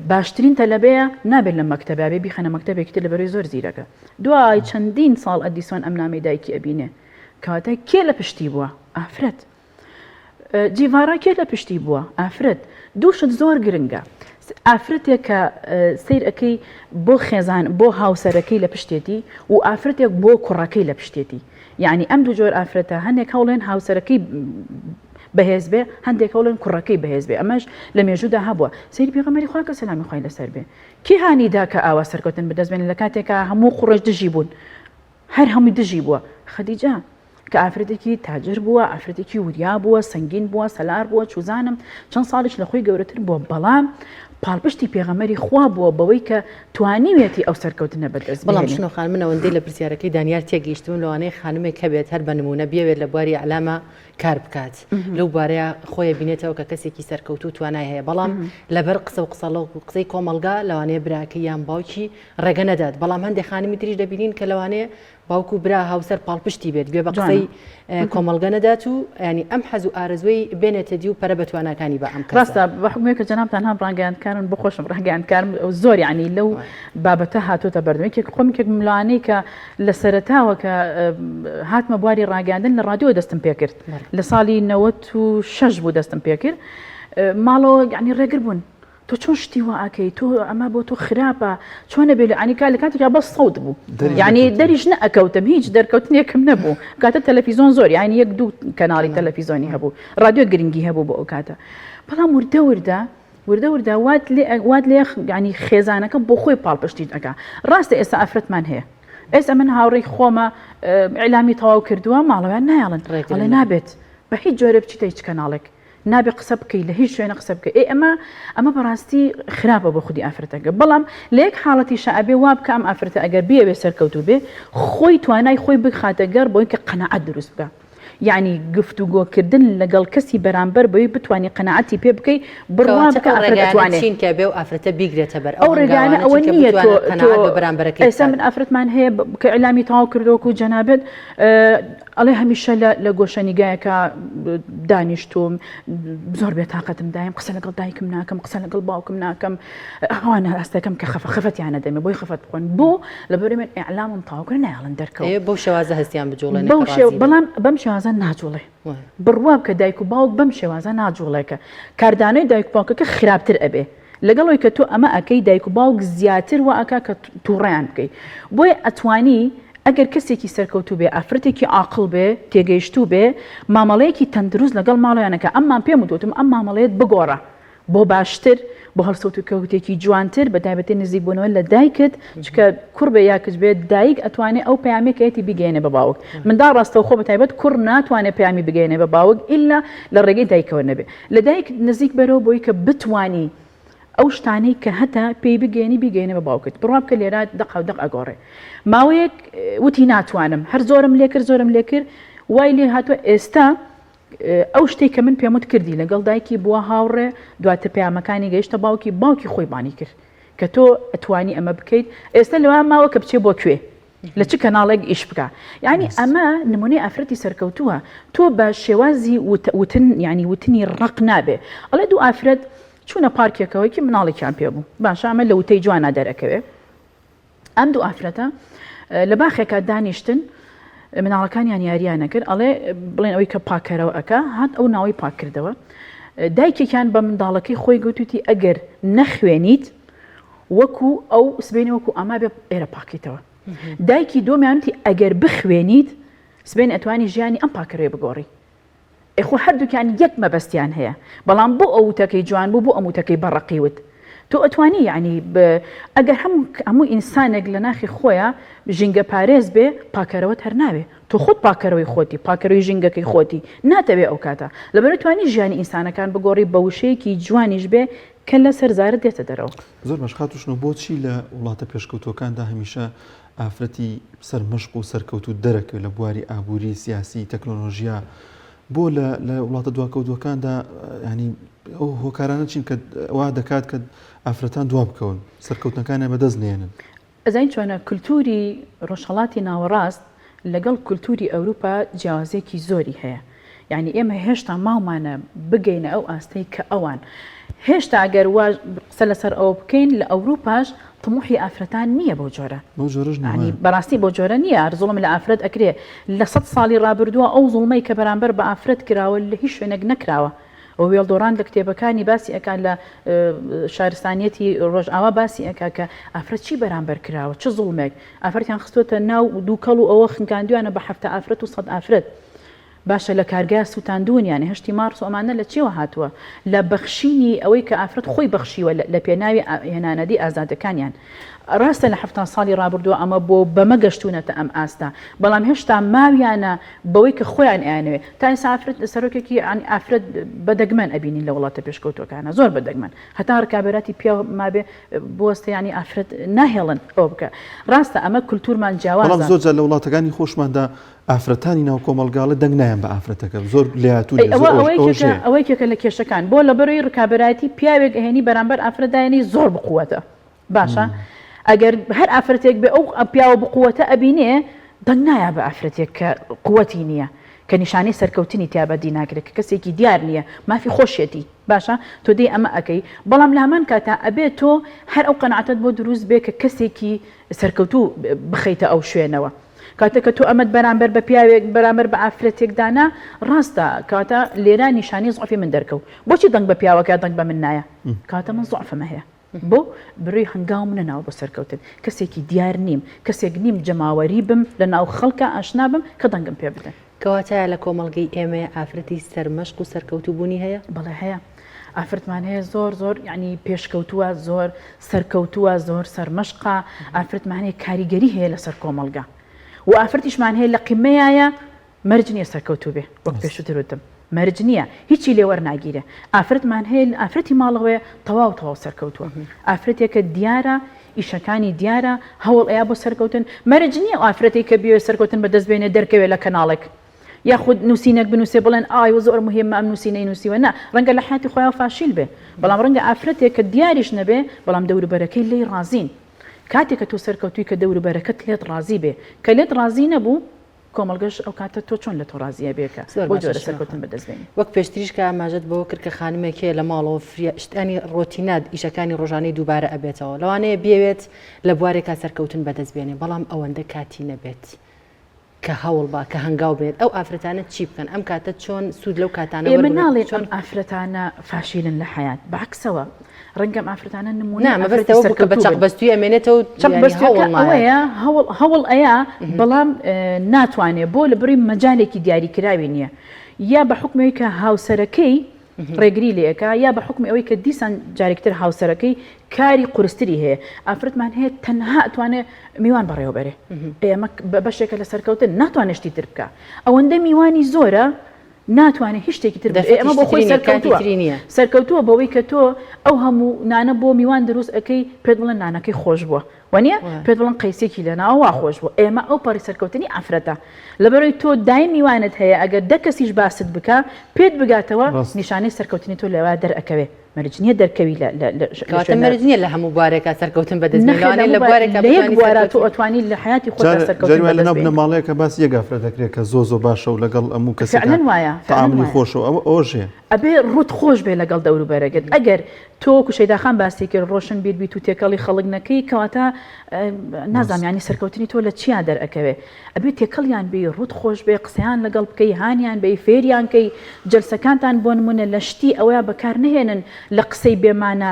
باشترین تەلەبەیە نابێت لە مەکتەبە بێ بیخەنە مەکتەبێکی تر لەبەروی زۆر زیرەکە دوای چەندین ساڵ ئەدیسۆن ئەم نامەی دایکی ئەبینێ کەواتە کێ لە پشتی بووە ئافرەت جیڤارا کێ لە پشتی بووە ئافرەت دووشت زۆر گرنگە ئافرەتێک کە سیر ئەەکەی بۆ خێزان بۆ هاوسەرەکەی لە پشتێتی و ئافرەتێک بۆ کوڕەکەی لە پشتێتی یعنی ئەم دوو جۆر ئافرەتە هەندێک هەوڵێن هاوسەرەکەی بەهێز بێ هەندێک هەوڵێن کوڕەکەی بەهێز بێ ئەمەش لە مێژوودا هەبووە سەیری پێغەمبەری خوا کە سەلامی خوای لەسەر بێ کی هانیدا کە ئاوا سەرکەوتن بەدەست بێنن لە کاتێکە هەموو قوڕەش دژی بوون هەر هەمووی دژی بووە خەدیجە کە ئافرەتێکی تاجر بووە، ئافرەتێکی وریا بووە، سەنگین بووە، سەلار بووە، چوزانم چەند ساڵیش لە خۆی گەورەتر بووە، بەڵام پاڵپشتی پێغەمەری خوا بووە بەوەی کە توانیوێتی ئەو سەرکەوتنە بەدەست بەڵام شنو خانم منەوەندەی لە پرسیارەکەی دانیار تێگەیشتون لەوانەیە خانمێک هەبێت هەر بە نمونە بێوێت لە بواری ئەعلامە کار بکات لەو بارەیە خۆی بینێتەوە کە کەسێکی سەرکەوتو توانای هەیە بەڵام لەبەر قسە و قسەی کۆمەلگا لەوانەیە براکە یان باوکی ڕێگە نەدات بەڵام هەندێک خانمی تریش دەبینین کە لەوانەیە باوکو برا هاوسەر پاڵپشتی بێت بێ بە قسەی کۆمەلگە نەدات و ینی ئەم حەز و ئارەزوەی بێنێتە دی و پەرە بە تواناکانی بە ئەم ڕاستە بە حکومێکە جەنابتان هەم ڕاگەیاندکارن بخۆشم ڕاگەیاندکارم زۆر ینی لەو بابەتە هاتوۆتە بەردەمێکێک خۆمێکێک ملوانەی کە لە سەرەتاوە کە هاتمە بواری ڕاگەاندن لە ڕادیۆ دەستم پێ کرد لە ساڵی 96 بوو دەستم پێ کرد ماڵەوە ینی ڕێگر بوون تۆ چۆن شتی وە ئەکەی تۆ ئەمە بۆ تۆ خراپە چۆنە بێ ئەنیکا لە کاتێکا بەس سەوت بوو یعنی دەریش نەئەکەوتم هیچ دەرکەوتنێکم نەبوو کاتە تەلەڤیزۆن زۆر یعنی یەک دوو کەناڵی تەلەڤیزۆنی هەبوو رادیۆ گرنگی هەبوو بۆ ئەو کاتە بەڵام وردە وات لێ ینی خێزانەکە بۆ خۆی پاڵپشتی ئەکا ڕاستە ئێستا ئافرەتمان هەیە ئێستا من هاوڕێی خۆمە ئیعلامی تەواو کردووە ماڵەوەیان نایڵن بەڵێ نابێت بە هیچ جۆرە بچیتە هیچ کەناڵێک نابێ قسە بکەی لە هیچ شوێنە قسە بکە ئەمە بەڕاستی خراپە بۆ خودی ئافرەتەکە بەڵام لە یەک حاڵەتی شەعبێ وا بکە ئەم ئافرەتە ئەگەر بێ سەرکەوتوو بێ خۆی توانای خۆی بخاتە گەر بۆی کە قەنەعەت دروست بکە یعنی گفتوگۆکردن لەگەڵ کەسی بەرامبەر بۆی بتوانانی قەنەعەتی پێ بکەی بڕوا بکە ئافرەتوانێت کە بێ و ئافرەتە بیگرێتە بەر ئەو ڕێگانە ئەوە نییە ئێستا من ئافرەتمان هەیە کە ئیعلامی تەواو کردووەکو جەنابەت ئەڵێ هەمیشە لە گۆشەنیگایەکە دانیشتوم زۆر بێتاقەتم دایم قسە لەگەڵ دایکم ناکەم قسە لەگەڵ باوکم ناکەم ئەوانە ئەستەکەم کە خەفەتیانە دەمێ بۆی خەفەت بخۆن بۆ لەبەر من ئیعلامم تەواوکرد نایڵن دەرکەوت بۆ شێوازە هەستیان بجوڵێن بەڵام بەم شێوازە ناجوڵێ بڕوا بکە دایک و باوک بەم شێوازە ناجوڵێکە کاردانەی دایک و باوکەکە خراپتر ئەبێ لەگەڵەوەی کە تۆ ئەمە ئەەکەی دایک و باوک زیاتر وا ئەکا کە تووڕیان بکەی بۆی ئەتوانی ئەگەر کەسێکی سەرکەوتوو بێ ئافرەتێکی عاقڵ بێ تێگەیشتوو بێ مامەڵەیەکی تەندروست لەگەڵ ماڵەیانەکە ئەممان پێم وتوتم ئەم مامەڵەیەت بگۆڕە بۆ باشتر بۆ هەڵسەوت و کەوتێکی جوانتر بە تایبەتی نزیک بوونەوە لە دایکت چکە کوڕ بێ یاکت بێت دایک ئەتوانێت ئەو پەیامێکەتی بگەێنێ بە باوک مندا ڕاستەوخۆ بە تایبەت کوڕ ناتوانێت پەیامی بگەێنێ بە باوک ئیلا لە ڕێگەی دایکەوە نەبێ لە دایک نزیک بەرەوە بۆی کە بتوانی ئەو شتانەی کە هەتا پێی بگەێنێ بە باوکت بڕوا بکە لێرات دق ئەگۆڕێ ماوەیەک وتی ناتوانم هەر زۆرم لێ کرد وای لێ هاتووە ئێستا ئەو شتێک کە من پێمت کردی لەگەڵ دایکی بووە هاوڕێ دواتر پەیامەکانی گەیشتە باوکی خۆی بانی کرد کە تۆ ئەتوانی ئەمە بکەیت ئێستا لەوە ماوە کە بچێ بۆ کوێ لە چ کەناڵێک ئیش بکە یعنی ئەمە نمونەی ئافرەتی سەرکەوتووە تۆ بە شێوازی وتنی ڕق نابێ ئەڵێ دوو ئافرەت چوونە پارکێکەوەیکی مناڵێکیان پێ بوو باشە ئەمە لە وتەی جوانە دەرەکەوێ ئەم دوو ئافرەتە لە باخێکە دانیشتن مناڵەکانیان یاریانە کرد ئەڵێ بڵێن ئەوەی کە پاکەرەوە ئەکا هات ئەو ناوەی پاکردەوە دایکێکیان بە منداڵەکەی خۆی گوتوتی ئەگەر نەخوێنیت وەکو ئەو سبێنی وەکو ئەما بێ ئێرە پاکیتەوە دایکی دۆمیانوتی ئەگەر بخوێنیت سبێن ئەتوانی ژیانی ئەم پاکەرەوەی بگۆڕی ئەخۆ هەردووکیان یەک مەبەستیان هەیە بەڵام بۆ ئەو وتەکەی جوان بوو بۆ ئەم وتەکەی بەڕقیوت تۆ ئەتوانی یعنی ئەگەر هەموو ئینسانێک لە ناخی خۆیە ژینگە پارێز بێ پاکەرەوەت هەر ناوێ تۆ خۆت پاکەرەوەی خۆتی پاکەرەوەی ژینگەکەی خۆتی ناتەوێ ئەو کاتە لەبەر توانی ژیانی ئینسانەکان بگۆڕی بە وشەیەکی جوانیش بێ کە لە سەرزارت دێتە دەرەوە زۆر مەشقاتوشنەوە بۆچی لە وڵاتە پێشکەوتوەکاندا هەمیشە ئافرەتی سەرمەشق و سەرکەوتو دەرەکەوێت لە بواری ئابووری سیاسی تەکنۆلۆژیا بۆ لە وڵاتە دواکەوتوەکاندا ینی ئەو هۆکارانە چین کە وا دەکات کە ئافرەتان دوا بکەون سەرکەوتنەکانیان بەدەست نێنن ئەزین چۆنە کولتوری ڕۆژهەڵاتی ناوەڕاست لەگەڵ کولتوری ئەوروپا جیاوازێکی زۆری هەیە یعنی ئێمە هێشتا ماومانە بگەینە ئەو ئاستەی کە ئەوان هێشتا ئەگەر قسە لەسەر ئەوە بکەین لە ئەوروپاش طموحی ئافرەتان نییە بۆ جۆرە بەڕاستی بۆ جۆرە نییە زوڵم لە ئافرەت ئەکرێ لە 100 ساڵی ڕابردووە ئەو زوڵمەی کە بەرامبەر بە ئافرەت کراوە لە هیچ شوێنێک نەکراوە ئەو وێڵدۆڕان لە کتێبەکانی باسی ئەکان لە شارستانیەتی ڕۆژئاوا باسی ئەکا کە ئافرەت چی بەرامبەر کراوە چه زوڵمێک ئافرەتیان خستوتە ناو دووکەڵ و ئەوە خنکاندویانە بە 7 ئافرەت و 100 ئافرەت باشە لە کارگای سووتاندون یانە هەشتی مارس و ئەمانە لە چێوە هاتووە لە بەخشینی ئەوەی کە ئافرەت خۆی بەخشیوە لە پێناوی هێنانەدی ئازادەکانیان ڕاستە لە 7 ساڵی ڕابردووە ئەمە بۆ بەمە گەشتونەتە ئەم ئاستا بەڵام هێشتا ماویانە بەوەی کە خۆیان ئەیانوێ تا ئێستا سەرۆکێکی ئافرەت بەدەگمەن ئەبینین لە وڵاتە پێشکەوتوەکانە زۆر بەدەگمەن هەتا ڕکابێراتی پیا مابێ بۆستە ینی ئافرەت ناهێڵن ئەو بکە ڕاستە ئەمە کولتورمان جیاوازە زۆر جار لە وڵاتەکانی خۆشماندا ئافرەتانی ناو کۆمەلگاڵە دەنگ نایەن بە ئافرەتەکە زۆر لێهاتوو ئەوەیەکێکە لە کێشەکان بۆ لە بەرەوەی ڕکابێراتی پیاوێک هێنی بەرامبەر ئافرەتدایانی زۆر بقووەتە باشە ئەگەر هەر ئافرەتێک بێ ئەو پیاوە بقووەتە ئەبینێ دەنگ نایە بە ئافرەتێک کە قووەتی نییە کە نیشانەی سەرکەوتنی تیابەتی ناکرێت کە کەسێکی دیار نییە مافی خۆشیەتی باشە تۆ دەی ئەمە ئەەکەی بەڵام لامان کاتا ئەبێت تۆ هەر ئەو قەنەعەتت بۆ دروست بێ کە کەسێکی سەرکەوتوو بخەیتە ئەو شوێنەوە کاتە کە تۆ ئەمەد بەرامبەر بە پیاوێک بەرامبەر بە ئافرەتێکدانا ڕاستە کاتە لێرە نیشانی زعفی من دەرکەوت بۆچی دەنگ بە پیاوەکە دەنگ بە من نایە کاتە من زعفمە هەیە بۆ بڕی هەنگاو منە ناوە بۆ سەرکەوتن کەسێکی دیار نیم کەسێک نیم جەماوەری بم لە ناو خەڵکە ئاشنا بم کە دەنگم پێ بدەن کەواتایە لە کۆمەڵگەی ئێمە ئافرەتی سەرمەشق و سەرکەوتوو بوونی هەیە بەڵێ هەیە ئافرەتمان هەیە زۆر ینی پێشکەوتووە زۆر سەرکەوتووە زۆر سەرمەشقا ئافرەتمان هەیە کاریگەری هەیە لەسەر کۆمەلگا و ئافرەتیشمان هەیە لە قیمەیە مەرج نییە سەرکەوتوو بێ وەک پێشووترتم مەرج نییە هیچی لێ وەرناگیرە ئافرەتمان هەیە ئافرەتی ماڵەوەی تەواو سەرکەوتووە ئافرەتێکە دیارە ئیشەکانی دیارە هەوڵ ئەیە بۆ سەرکەوتن مەرج نییە ئافرەتی کە بێ سەرکەوتن بەدەستبێنێ دەرکەوێت لە کەناڵێک یاخود نووسینێک بنووسێ بڵێن ئای زۆر مهمە ئەم نووسینەی نووسیوە نا ڕەنگە لە حیاتی خۆیان فاشیل بێ بەڵام ڕەنگە ئافرەتێک کە دیاریش نەبێ بەڵام دەوروبەرەکەی لێی ڕازین کاتێک کە تۆ سەرکەوتووی کە دەوروبەرەکەت لێت ڕازی بێ کە لێت ڕازی نەبوو کۆمەلگەش ئەو کاتە تۆ چۆن لە تۆ ڕازیە بێکە بۆ جۆرە سەرکەوتن بەدەستبێنی وەک پێشتریش کە ئاماژەت بۆ کرد کە خانمێکێ لە ماڵەوە شتانی ڕۆتینات ئیشەکانی ڕۆژانەی دووبارە ئەبێتەوە لەوانەیە بێوێت لە بوارێکا سەرکەوتن بەدەستبێنێ بەڵام ئەوەندە کاتی نەبێت کە هەوڵ با کە هەنگاو بێت ئەو ئافرەتانە چی بکەن ئەم کاتە چۆن سوود لەو کاتانە ئێمە ناڵێن چۆن ئافرەتانە فاشیلن لە حیات بەعکسەوە ڕەنگەم ئافرەتانە نمونە مەبەستەوە بە چەقبەستوی ئەمێنێتەوە هەوڵ ئەیە بەڵام ناتوانێت بۆ لە بڕی مەجالێکی دیاریکراوی نییە یا بە حکمەوەی کە هاوسەرەکەی ڕێگری لەکە یا بە حکم ئەوەی کە دیسان جارێکتر هاوسەرەکەی کاری قورستری هەیە ئافرەتمان هەیە تەنها ئەتوانێت میوان بەڕێوەبەرێ ئێمە بەشێکە لە سەرکەوتن ناتوانێت شتی تر بکە ئەوەندە میوانی زۆرە ناتوانێت هیچ شتێکی تر ئەمە بۆ خۆی سەرکەوتووە بەوەی کە تۆ ئەو هەموو نانە بۆ میوان دروست ئەەکەی پێت بڵێن نانەکەی خۆش بووە وانە پێت بڵن قەیسێکی لە ناوە خۆش بوو ئێمە ئەو پەڕی سەرکەوتنی ئافرەتە لەبەرەوەی تۆ دای میوانت هەیە ئەگەر دە کەسیش باست بکە پێت بگاتەوە نیشانەی سەرکەوتنی تۆ لەوە دەرئەکەوێ مەرجنیە دەرکەوی مەرجنیە لە هەموو بوارێکە سەرکەوتن بەدەستێنێ لە بوارێک تۆ ئەتوانی لە حیاتی خۆ سەرکەوتن لەناو بنەماڵەیەکە باس یەک ئافرەت دەکرێت کە زۆ باشە و لەگەڵ ئەموو کەسێکن وایە تەعاملی خۆشەوە ئەوە ئۆژێ ئەبێ ڕوت خۆش بێ لەگەڵ دەوروبەرەکەت ئەگەر تۆ کوشەیداخان باسی کرد ڕۆشن بیت و تێکەڵی خەڵک نەکەی کەواتە نازانانی سەرکەوتنی تۆ لە چیان دەرئەکەوێ ئەبێ تێکەڵیان بێ ڕوت خۆش بێ قسەیان لەگەڵ بکەی هانیان بێ فێریان کەی جەلسەکانتان بۆ نمونە لە شتی ئەوەیە بەکار نهێنن لە قسەی بێمانە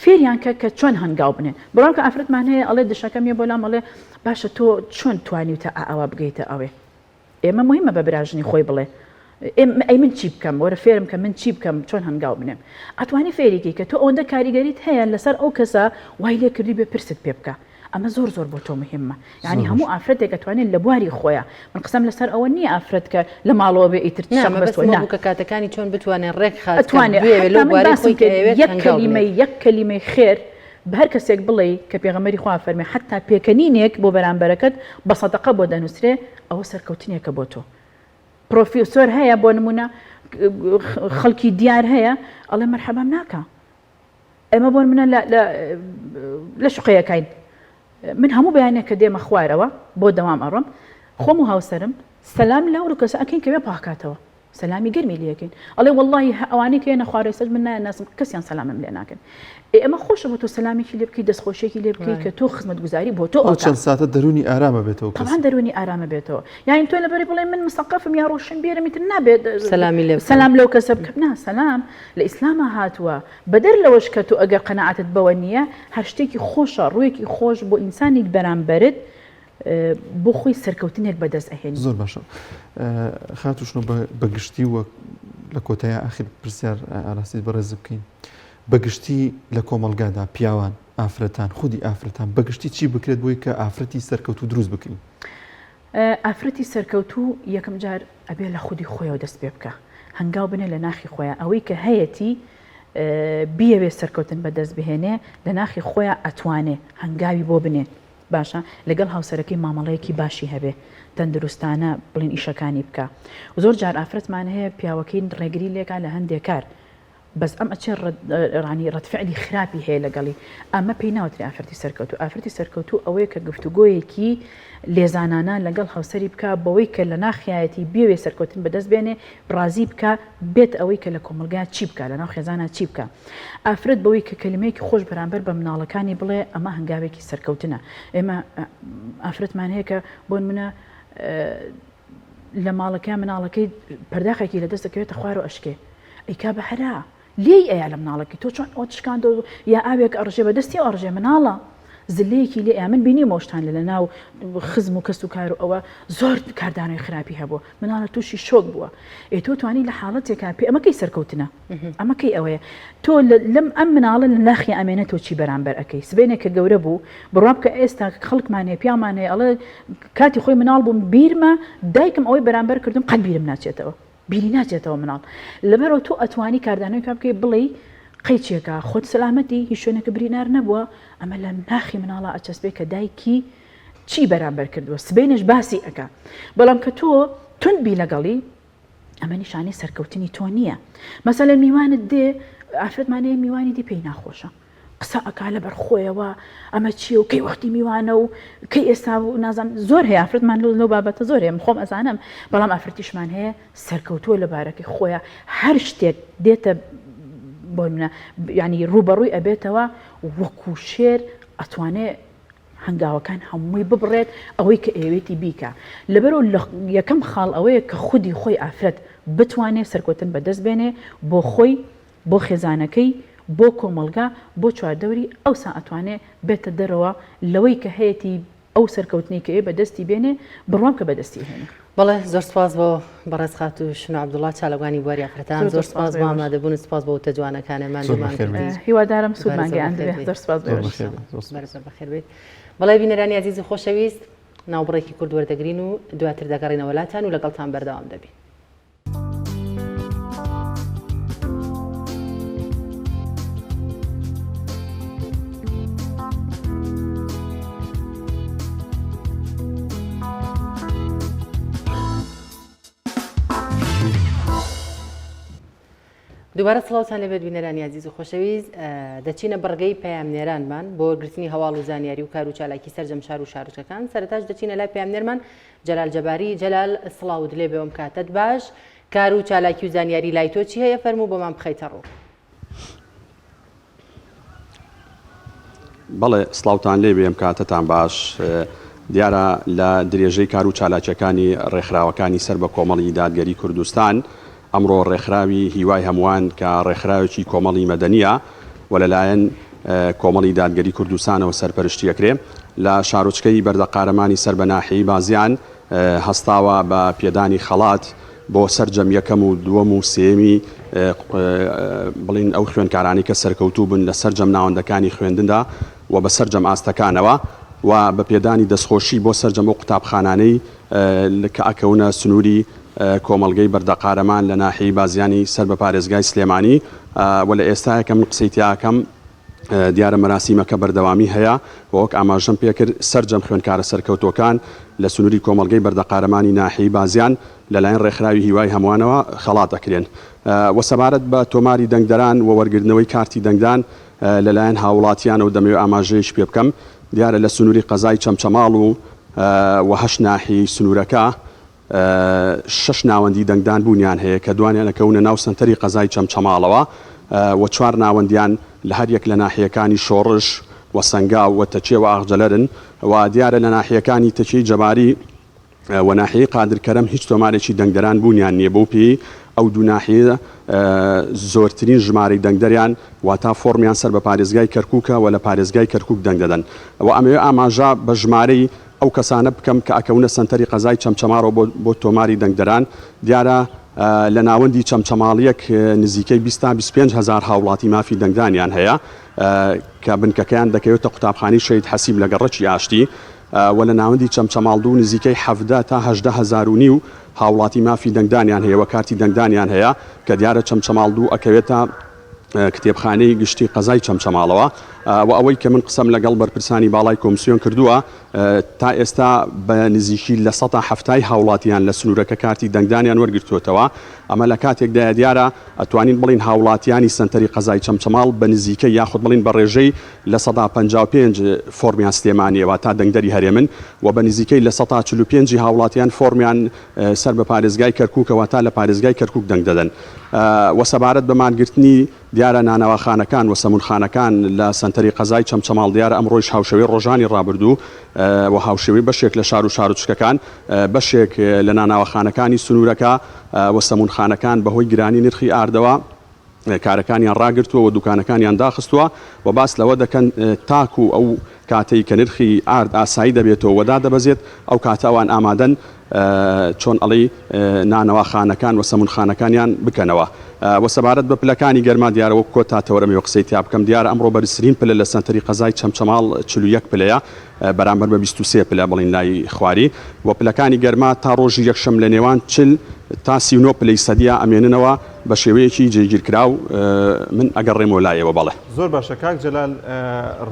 فێریان کە چۆن هەنگاو بنێن بڕام کە ئافرەتمان هەیە ئەڵێ دشەکەم یە بۆلام ئەڵێ باشە تۆ چۆن توانیوتە ئەوە بگەیتە ئەوێ ئێمە مهمە بە براژنی خۆی بڵێ ئەی من چی بکەم وەرە فێرم کە من چی بکەم چۆن هەنگاو بنێم ئەتوانی فێریکی کە تۆ ئەوەندە کاریگەریت هەیە لەسەر ئەو کەسە وای لێ کردی بێ پرست پێ بکە ئەمە زۆر بۆ تۆ مهمە یعنی هەموو ئافرەتێک ئەتوانێت لە بواری خۆیە من قسەم لەسەر ئەوە نییە ئافرەت کە لە ماڵەوە بێ ئیتر کە کاتەکانی چۆن بتوانێت ڕێک یەک کەلیمەی خێر بە هەر کەسێک بڵێ کە پێغەمبەری خوا فەرمێ حتا پێکەنینێک بۆ بەرامبەرەکەت بە سەدەقە بۆ دەنووسرێ ئەوە سەرکەوتنێکە بۆ تۆ پرۆفیسۆر هەیە بۆ نمونە خەڵکی دیار هەیە ئەڵێ مەرحەبام ناکە ئێمە بۆ منە لە شوقەیەکین من هەموو بەیانێک کە دێمە خوارەوە بۆ دەوام ئەڕم خۆم و هاوسەرم سەلام لاور و کەس ئەکەین کەوێ پاکاتەوە سەلامی گەرمی لەکەین ئەڵێ وەڵڵی ئەوانەی کە هێنە خوارەوەی سەر من نایە ناسم کەسیان سەلامم لێ ناکەن ئەمە خۆشە بۆ تۆ سەلامێکی لێ بکەی دەستخۆشێکی لێ بکەی کە تۆ خزمەتگوزاری بۆ تۆ چەند ساتە دەرونی ئارامە بێتەوە تەمان دەرونی ئارامە بێتەوە یان تۆ لەبەری بڵێ من مستەقفم یا ڕۆشن بێرەمیتر نابێت سەلام لەو کەسە بکەم نا سەلام لە ئیسلامە هاتووە بەدەر لەوەش کە تۆ ئەگەر قەنەعەتت بەوە نییە هەر شتێکی خۆشە ڕوویەکی خۆش بۆ ئینسانی بەرامبەرت بۆ خۆی سەرکەوتنێک بەدەست ئەهێنی زۆر باشە خاتوشنەوە بەگشتی وە لە کۆتایی ئاخر پرسیار ئاراستی بەڕێز بکەین بەگشتی لە کۆمەلگادا پیاوان ئافرەتان خودی ئافرەتان بەگشتی چی بکرێت بۆی کە ئافرەتی سەرکەوتو دروست بکەین؟ ئافرەتی سەرکەوتوو یەکەم جار ئەبێ لە خودی خۆیەوە دەست پێ بکە، هەنگاو بنێ لە ناخی خۆیان، ئەوەی کە هەیەی بیەوێ سەرکەوتن بەدەست بهێنێ لە ناخی خۆیان ئەتوانێ هەنگاوی بۆ بنێ باشە لەگەڵ هاوسەرەکەی مامەڵەیەکی باشی هەبێ تەندروستانە بڵین ئیشەکانی بکە. زۆر جار ئافرەتمان هەیە پیاوەکەی ڕێگری لێکا لە هەندێک کار بەس ئەم ئەچێ ڕانی ڕەتفعلی خراپی هەیە لەگەڵی ئەمە پێی ناوتری ئافرەتی سەرکەوتو. ئافرەتی سەرکەوتو ئەوەیە کە گفتوگۆیەکی لێزانانە لەگەڵ هاوسەری بکە بەوەی کە لە ناخیایەتی بێوێ سەرکەوتن بەدەست بێنێ ڕازی بکە بێت ئەوەی کە لە کۆمەلگا چی بکە لە ناو خێزانە چی بکە. ئافرەت بەوەی کە کلمەیەکی خۆش بەرامبەر بە مناڵەکانی بڵێ ئەمە هەنگاوێکی سەرکەوتنە. ئێمە ئافرەتمان هەیە کە بۆن منە لە ماڵەکە مناڵەکەی پەرداخێکی لە دەست دەکەوێتە خوار و ئەشکێ ئەیکا بە هەرا لێی ئەیە لە مناڵەکەی تۆ چۆن ئەو شکاندە یا ئاوێک ئەڕژێ بە دەستی ئەڕژێ مناڵە زلەیەکی لێ من بینی مۆشتان لە ناو خزم و کەس و کار و ئەوە زۆر کاردانەوەی خراپی هەبووە مناڵە تووشی شۆک بووە تۆ توانی لە حاڵەتێکا پێ ئەمەکەی سەرکەوتنە ئەمەکەی ئەوەیە تۆ لەم ئەم مناڵە لە ناخی ئەمێنە تۆ چی بەرامبەر ئەەکەی سبێنێک کە گەورە بوو بڕاب کە ئێستا خەڵکمانەیە پیامانەیە ئەڵێ کاتی خۆی مناڵ بووم بیرمە دایکم ئەوەی بەرامبەر کردم قەت بیرم ناچێتەوە بیری ناچێتەوە مناڵ لەبەرەوە تۆ ئەتوانی کاردانەوەی کا بکەی بڵێ قەیچێکە خۆت سەلامەتی هیچ شوێنێکە برینار نەبووە ئەمە لە ناخی مناڵە ئەچەسبێ کە دایکی چی بەرامبەر کردووە سبێنش باسی ئەکا بەڵام کە تۆ توندبی لەگەڵی ئەمە نیشانی سەرکەوتنی تۆ نییە. مەسەلەن میوانت دێ ئافرەتمانەیە میوانی دی پێی ناخۆشە قسە ئەکا لەبەر خۆیەوە ئەمە چییە و کەی وەختی میوانە و کەی ئێستا و نازان زۆر هەیە ئافرەتمان لەو بابەتە زۆر هەیە خۆم ئەزانم بەڵام ئافرەتیشمان هەیە سەرکەوتووە لە بارەکەی خۆیە هەر شتێک دێتە بۆ منە ینی ڕوبەڕووی ئەبێتەوە وەکو شێر ئەتوانێت هەنگاوەکان هەمووی ببڕێت ئەوەی کە ئێوێتی بیکە لەبەرەوە یەکەم خاڵ ئەوەیە کە خودی خۆی ئافرەت بتوانێت سەرکەوتن بەدەست بێنێ بۆ خۆی بۆ خێزانەکەی بۆ کۆمەلگا بۆ چواردەوری ئەوسا ئەتوانێت بێتە دەرەوە لەوەی کە هەیەی ئەو سەرکەوتنی کە بەدەستی بێنێ بڕوام کە بەدەستی هێنێ. بەڵێ زۆر سپاس بۆ بەڕێز خات و شنو عەبدوڵڵا چالەوانی بواری ئافرەتان زۆر سپاس بۆ ئامادەبوون سپاس بۆ وتە جوانەکانەمان هیوادارم سوودمانگەیان دەبێت زۆر سپاس زۆر بەخێر بێت. بەڵێ بینەرانی عەزیز و خۆشەویست ناوبڕێکی کورد وەردەگرین و دواتر دەگەڕینەوە وڵاتان و لەگەڵتان بەردەوام دەبین. دووبارە سڵاوتان لەبێت بینەرانی عەزیز و خۆشەویست دەچینە بەڕگەی پەیامنێرانمان بۆ گرتنی هەواڵ و زانیاری و کار و چالاکی سەرجەم شار و شارچەکان سەرەتاش دەچینە لای پەیامنێرمان جەلال جەباری. جەلال سڵاوت لێ بێوم کاتت باش کار و چالاکی و زانیاری لای تۆ چی هەیە فەرموو بۆمان بخەیتە ڕوو. بەڵێ سڵاوتان لێ بێم کاتتان باش دیارە لە درێژەی کار و چالاکیەکانی ڕێکخراوەکانی سەر بە کۆمەڵی دادگەری کوردستان ئەمڕۆ ڕێکخراوی هیوای هەمووان کە ڕێکخراوێکی کۆمەڵی مەدەنیە و لەلایەن کۆمەڵی دادگەری کوردستانەوە سەرپەرشتیەکرێ لە شارۆچکەی بەردەقارەمانی سەر بە ناحیەی بازیان هەستاوە بە پێدانی خەڵات بۆ سەرجەم یەکەم و دووەم و سێمی بڵین ئەو خوێندکارانی کە سەرکەوتوو بن لە سەرجەم ناوەندەکانی خوێندندا و بە سەرجەم ئاستەکانەوە و بە پێدانی دەستخۆشی بۆ سەرجەم و قوتابخانانەی کە ئەکەونە سنووری کۆمەڵگەی بەردەقارەمان لە ناحیەی بازیانی سەر بە پارێزگای سلێمانی و لە ئێستایەکەم قسەیتیاکەم دیارە مەراسیمەکە بەردەوامی هەیە وەک ئاماژەم پێکرد سەرجەم خوێندکارە سەرکەوتوەکان لە سنووری کۆمەڵگەی بەردەقارەمانی ناحیەی بازیان لەلایەن ڕێکخراوی هیوای هەمووانەوە خەڵات دەکرێن و سەبارەت بە تۆماری دەنگدەران و وەرگردنەوەی کارتی دەنگدان لەلایەن هاوڵاتیان و دەمەوێت ئاماژەیەش پێ بکەم دیارە لە سنووری قەزای چەمچەماڵ و هەشت ناحیەی سنوورەکە 6 ناوەندی دەنگدان بوونیان هەیە کە دوانیان ئەکەونە ناو سنتەری قەزای چەمچەماڵەوە و 4 ناوەندیان لە هەر یەک لە ناحیەکانی شۆڕش و سەنگاو و تەچێ و ئاغجەلەرن و دیارە لە ناحیەکانی تەچەی جەباری و ناحیەی قادرکەرەم هیچ تۆمارێکی دەنگدەران بوونیان نییە بۆ پێی ئەو دوو ناحیە زۆرترین ژمارەی دەنگدەریان واتە فۆرمیان سەر بە پارێزگای کەرکووکە و لە پارێزگای کەرکووک دەنگ دەدەن و ئەمەوێ ئاماژە بە ژمارەی ئەو کەسانە بکەم کە ئەکەونە سنتەری قەزای چەمچەماڕەوە بۆ تۆماری دەنگدەران دیارە لە ناوەندی چەمچەماڵیەک نزیکەی 25 هزار هاوڵاتی مافی دەنگدانیان هەیە کە بنکەکەیان دەکەوێتە قوتابخانەی شەید حەسیب لە گەڕەکی ئاشتی و لە ناوەندی چەمچەماڵ دوو نزیکەی 17 تا 18 هزار هاوڵاتی مافی دەنگدانیان هەیە و کارتی دەنگدانیان هەیە کە دیارە چەمچەماڵ دوو ئەکەوێتە کتێبخانەی گشتی قەزای چەمچەماڵەوە و ئەوەی کە من قسەم لەگەڵ بەرپرسانی باڵای کۆمسیۆن کردووە تا ئێستا بە نزیکی لە 170 هاوڵاتیان لە سنوورەکە کارتی دەنگدانیان وەرگرتوێتەوە ئەمە لە کاتێکدا دیارە ئەتوانین بڵین هاوڵاتیانی سنتەری قەزای چەمچەماڵ بە نزیکە یاخود بڵین بە ڕێژەی لە 155 فۆرمیان سلێمانیەوە تا دەنگدەری هەرێمن و بە نزیکەی لە 145 هاوڵاتیان فۆرمیان سەر بە پارێزگای کەرکووکەوە تا لە پارێزگای کەرکووک دەنگ دەدەن و سەبارەت بە مانگرتنی دیارە نانەوەخانەکان و سەمونخانەکان لە سنتەری قەزای چەمچەماڵ دیارە ئەمڕۆیش هاوشەوەی ڕۆژانی ڕابردوو و هاوشێوەی بەشێک لە شار و شارچکەکان بەشێک لە ناناوەخانەکانی سنوورەکە و سەمونخانەکان بەهۆی گرانی نرخی ئاردەوە کارەکانیان ڕاگرتووە و دوکانەکانیان داخستووە و باس لەوە دەکەن تاکو ئەو کاتەی کە نرخی ئارد ئاسایی دەبێتەوە وەدا دەبەزێت ئەو کاتەوان ئامادەن چۆن ئەڵێ نانەوەخانەکان و سەمونخانەکانیان بکەنەوە و سەبارەت بە پلەکانی گەرما دیارەوە کۆتاتەوەرەمەوە قسەی تیا بکەم دیارە ئەمڕۆ بەرزترین پلە لە سنتەری قەزای چەمچەماڵ 41 پلەیە بەرامبەر بە 23 پلە بڵین لای خواری و پلەکانی گەرما تا ڕۆژی یەکشەم لە نێوان 40 تا 39 پلەی سەدیا ئەمێننەوە بە شێوەیەکی جێگیرکراو من ئەگەڕێمەوە لایەوە بەڵێ زۆر باشە کاک جەلال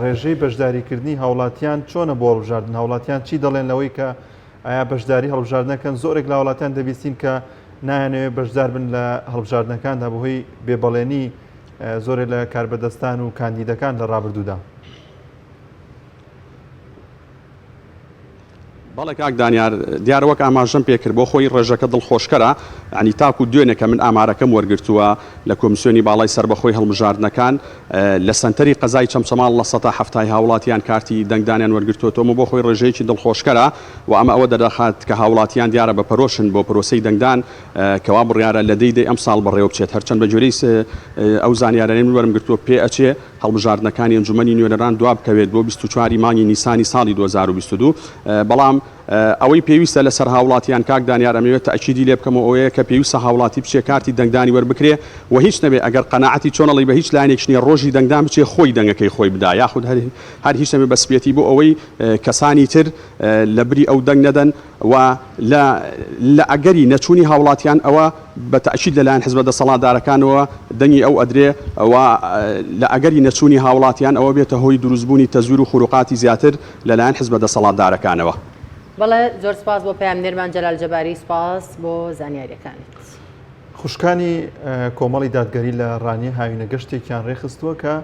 ڕێژەی بەشداریکردنی هاوڵاتیان چۆنە بۆ هەڵبژاردن هاوڵاتیان چی دەڵێن لەوەی کە ئایا بەشداری هەڵبژاردنەکەن زۆرێک لە وڵاتیان دەبیستین کە نایانەوێت بەشدار بن لە هەڵبژاردنەکاندا بەهۆی بێبەڵێنی زۆرێک لە کاربەدەستان و کاندیدەکان لە ڕابردوودا. بەڵێ کاک دانیار دیارەوەک ئاماژەم پێکرد بۆ خۆی ڕێژەکە دڵخۆشکەرە ینی تاکو دوێنێ کە من ئامارەکەم وەرگرتووە لە کۆمسیۆنی باڵای سربەخۆی هەڵبژاردنەکان لە سنتەری قەزای چەمچەماڵ لە 170 هاوڵاتیان کارتی دەنگدانیان وەرگرتووەتەوە بۆ خۆی ڕێژەیەکی دڵخۆشکەرە و ئەمە ئەوە دەدەخات کە هاوڵاتیان دیارە بە پەرۆشن بۆ پرۆسەی دەنگدان کەوا بڕیارە لە دەی ئەم ساڵ بەڕێوە بچێت هەرچەند بە جۆرەی ئەو زانیارانەی من وەرگرتووە پێ ئەچێ هەڵبژاردنەکانی ئەنجومەنی نوێنەران دواب بکەوێت بۆ 24 مانگی نیسانی ساڵی 2022 بەڵام ئەوەی پێویستە لەسەر هاوڵاتیان کاک دانیار ئەمەوێت تەئکیدی لێ بکەمەوە ئەوەیە کە پێویستە هاوڵاتی بچێ کارتی دەنگدانی وەربکرێ و هیچ نەبێ ئەگەر قەناعەتی چۆنەڵی بە هیچ لایەنێک نییە ڕۆژی دەنگدان بچێ خۆی دەنگەکەی خۆی بدا یاخود هەر هیچ نەبێ بەسپێتی بۆ ئەوەی کەسانی تر لە بری ئەو دەنگ نەدەن و لە ئەگەری نەچوونی هاوڵاتیان ئەوە بە تەئکید لەلایەن حیزبە دەسەڵاتدارەکانەوە دەنگی ئەو ئەدرێ و لە ئەگەری نەچوونی هاوڵاتیان ئەوە بێتە هۆی دروستبوونی تەزویر و خوروقاتی زیاتر لەلایەن حیزبە دەسەڵاتدارەکانەوە. بەڵێ زۆر سپاس بۆ پەیامنێرمان جەلال جەباری سپاس بۆ زانیاریەکانت. خوشکانی کۆمەڵی دادگەری لە ڕانیە هاوینە گەشتێکیان ڕێخستووە کە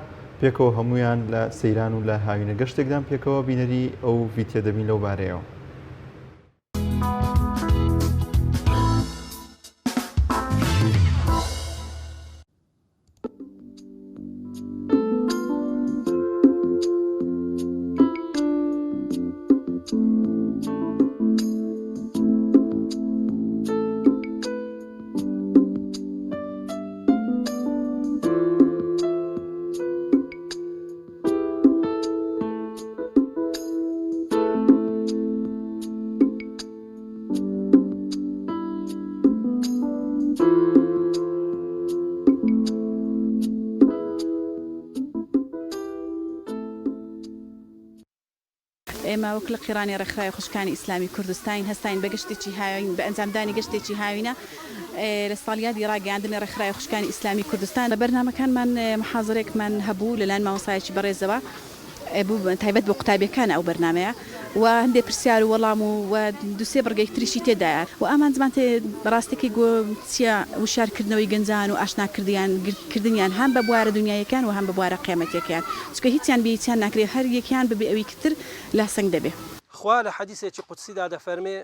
پێکەوە هەمویان لە سەیران و لە هاوینە گەشتێکدان پێکەوە بینەری ئەو ڤیدیۆ دەبین لەو بارەیەوە. ئێمە وەک لە قیڕانی ڕێکخراوی خوشکانی ئیسلامی کوردستان هەستین بە گەشتێکی هاوین بە ئەنجامدانی گەشتێکی هاوینە لە ساڵیادی ڕاگەاندنی ڕێکخراوی خوشکانی ئیسلامی کوردستان لە بەرنامەکانمان محازرێکمان هەبوو لەلایەن مامۆستایەکی بەڕێزەوە بوو تایبەت بۆ قوتابیەکان ئەو بەرنامەیە و هەندێ پرسیار و وەڵام و دوسێ بڕگەی تریشی تێدایە و ئامان زمان بەڕاستێکی گۆچیە وشارکردنەوەی گەنجان و ئاشناکردیان هەم بە بوارە دنیایەکان و هەم بە بوارە قیامەتیەکان چکە هیچیان بێتیان ناکرێت هەر یەکیان ببێ ئەوی کتر لا سنگ دەبێ. خوا لە حەدیثێکی قودسیدا دەفەرمێ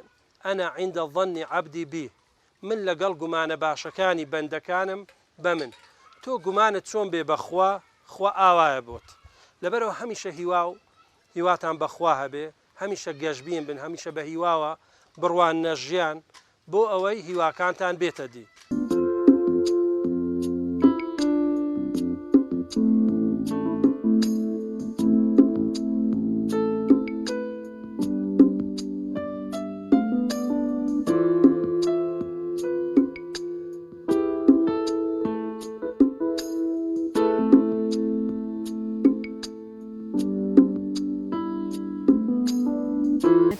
ئەنا عند ظن عبدی بی من لەگەڵ گومانە باشەکانی بەندەکانم بە من تۆ گومانت چۆن بێ بەخوا خوا ئاوایە بۆت لەبەرەوە هەمیشە هیواتان بەخوا هەبێ هەمیشە گەشببیین بن هەمیشە بە هیواوە بڕوان نەژیان بۆ ئەوەی هیواکانتان بێتە دی.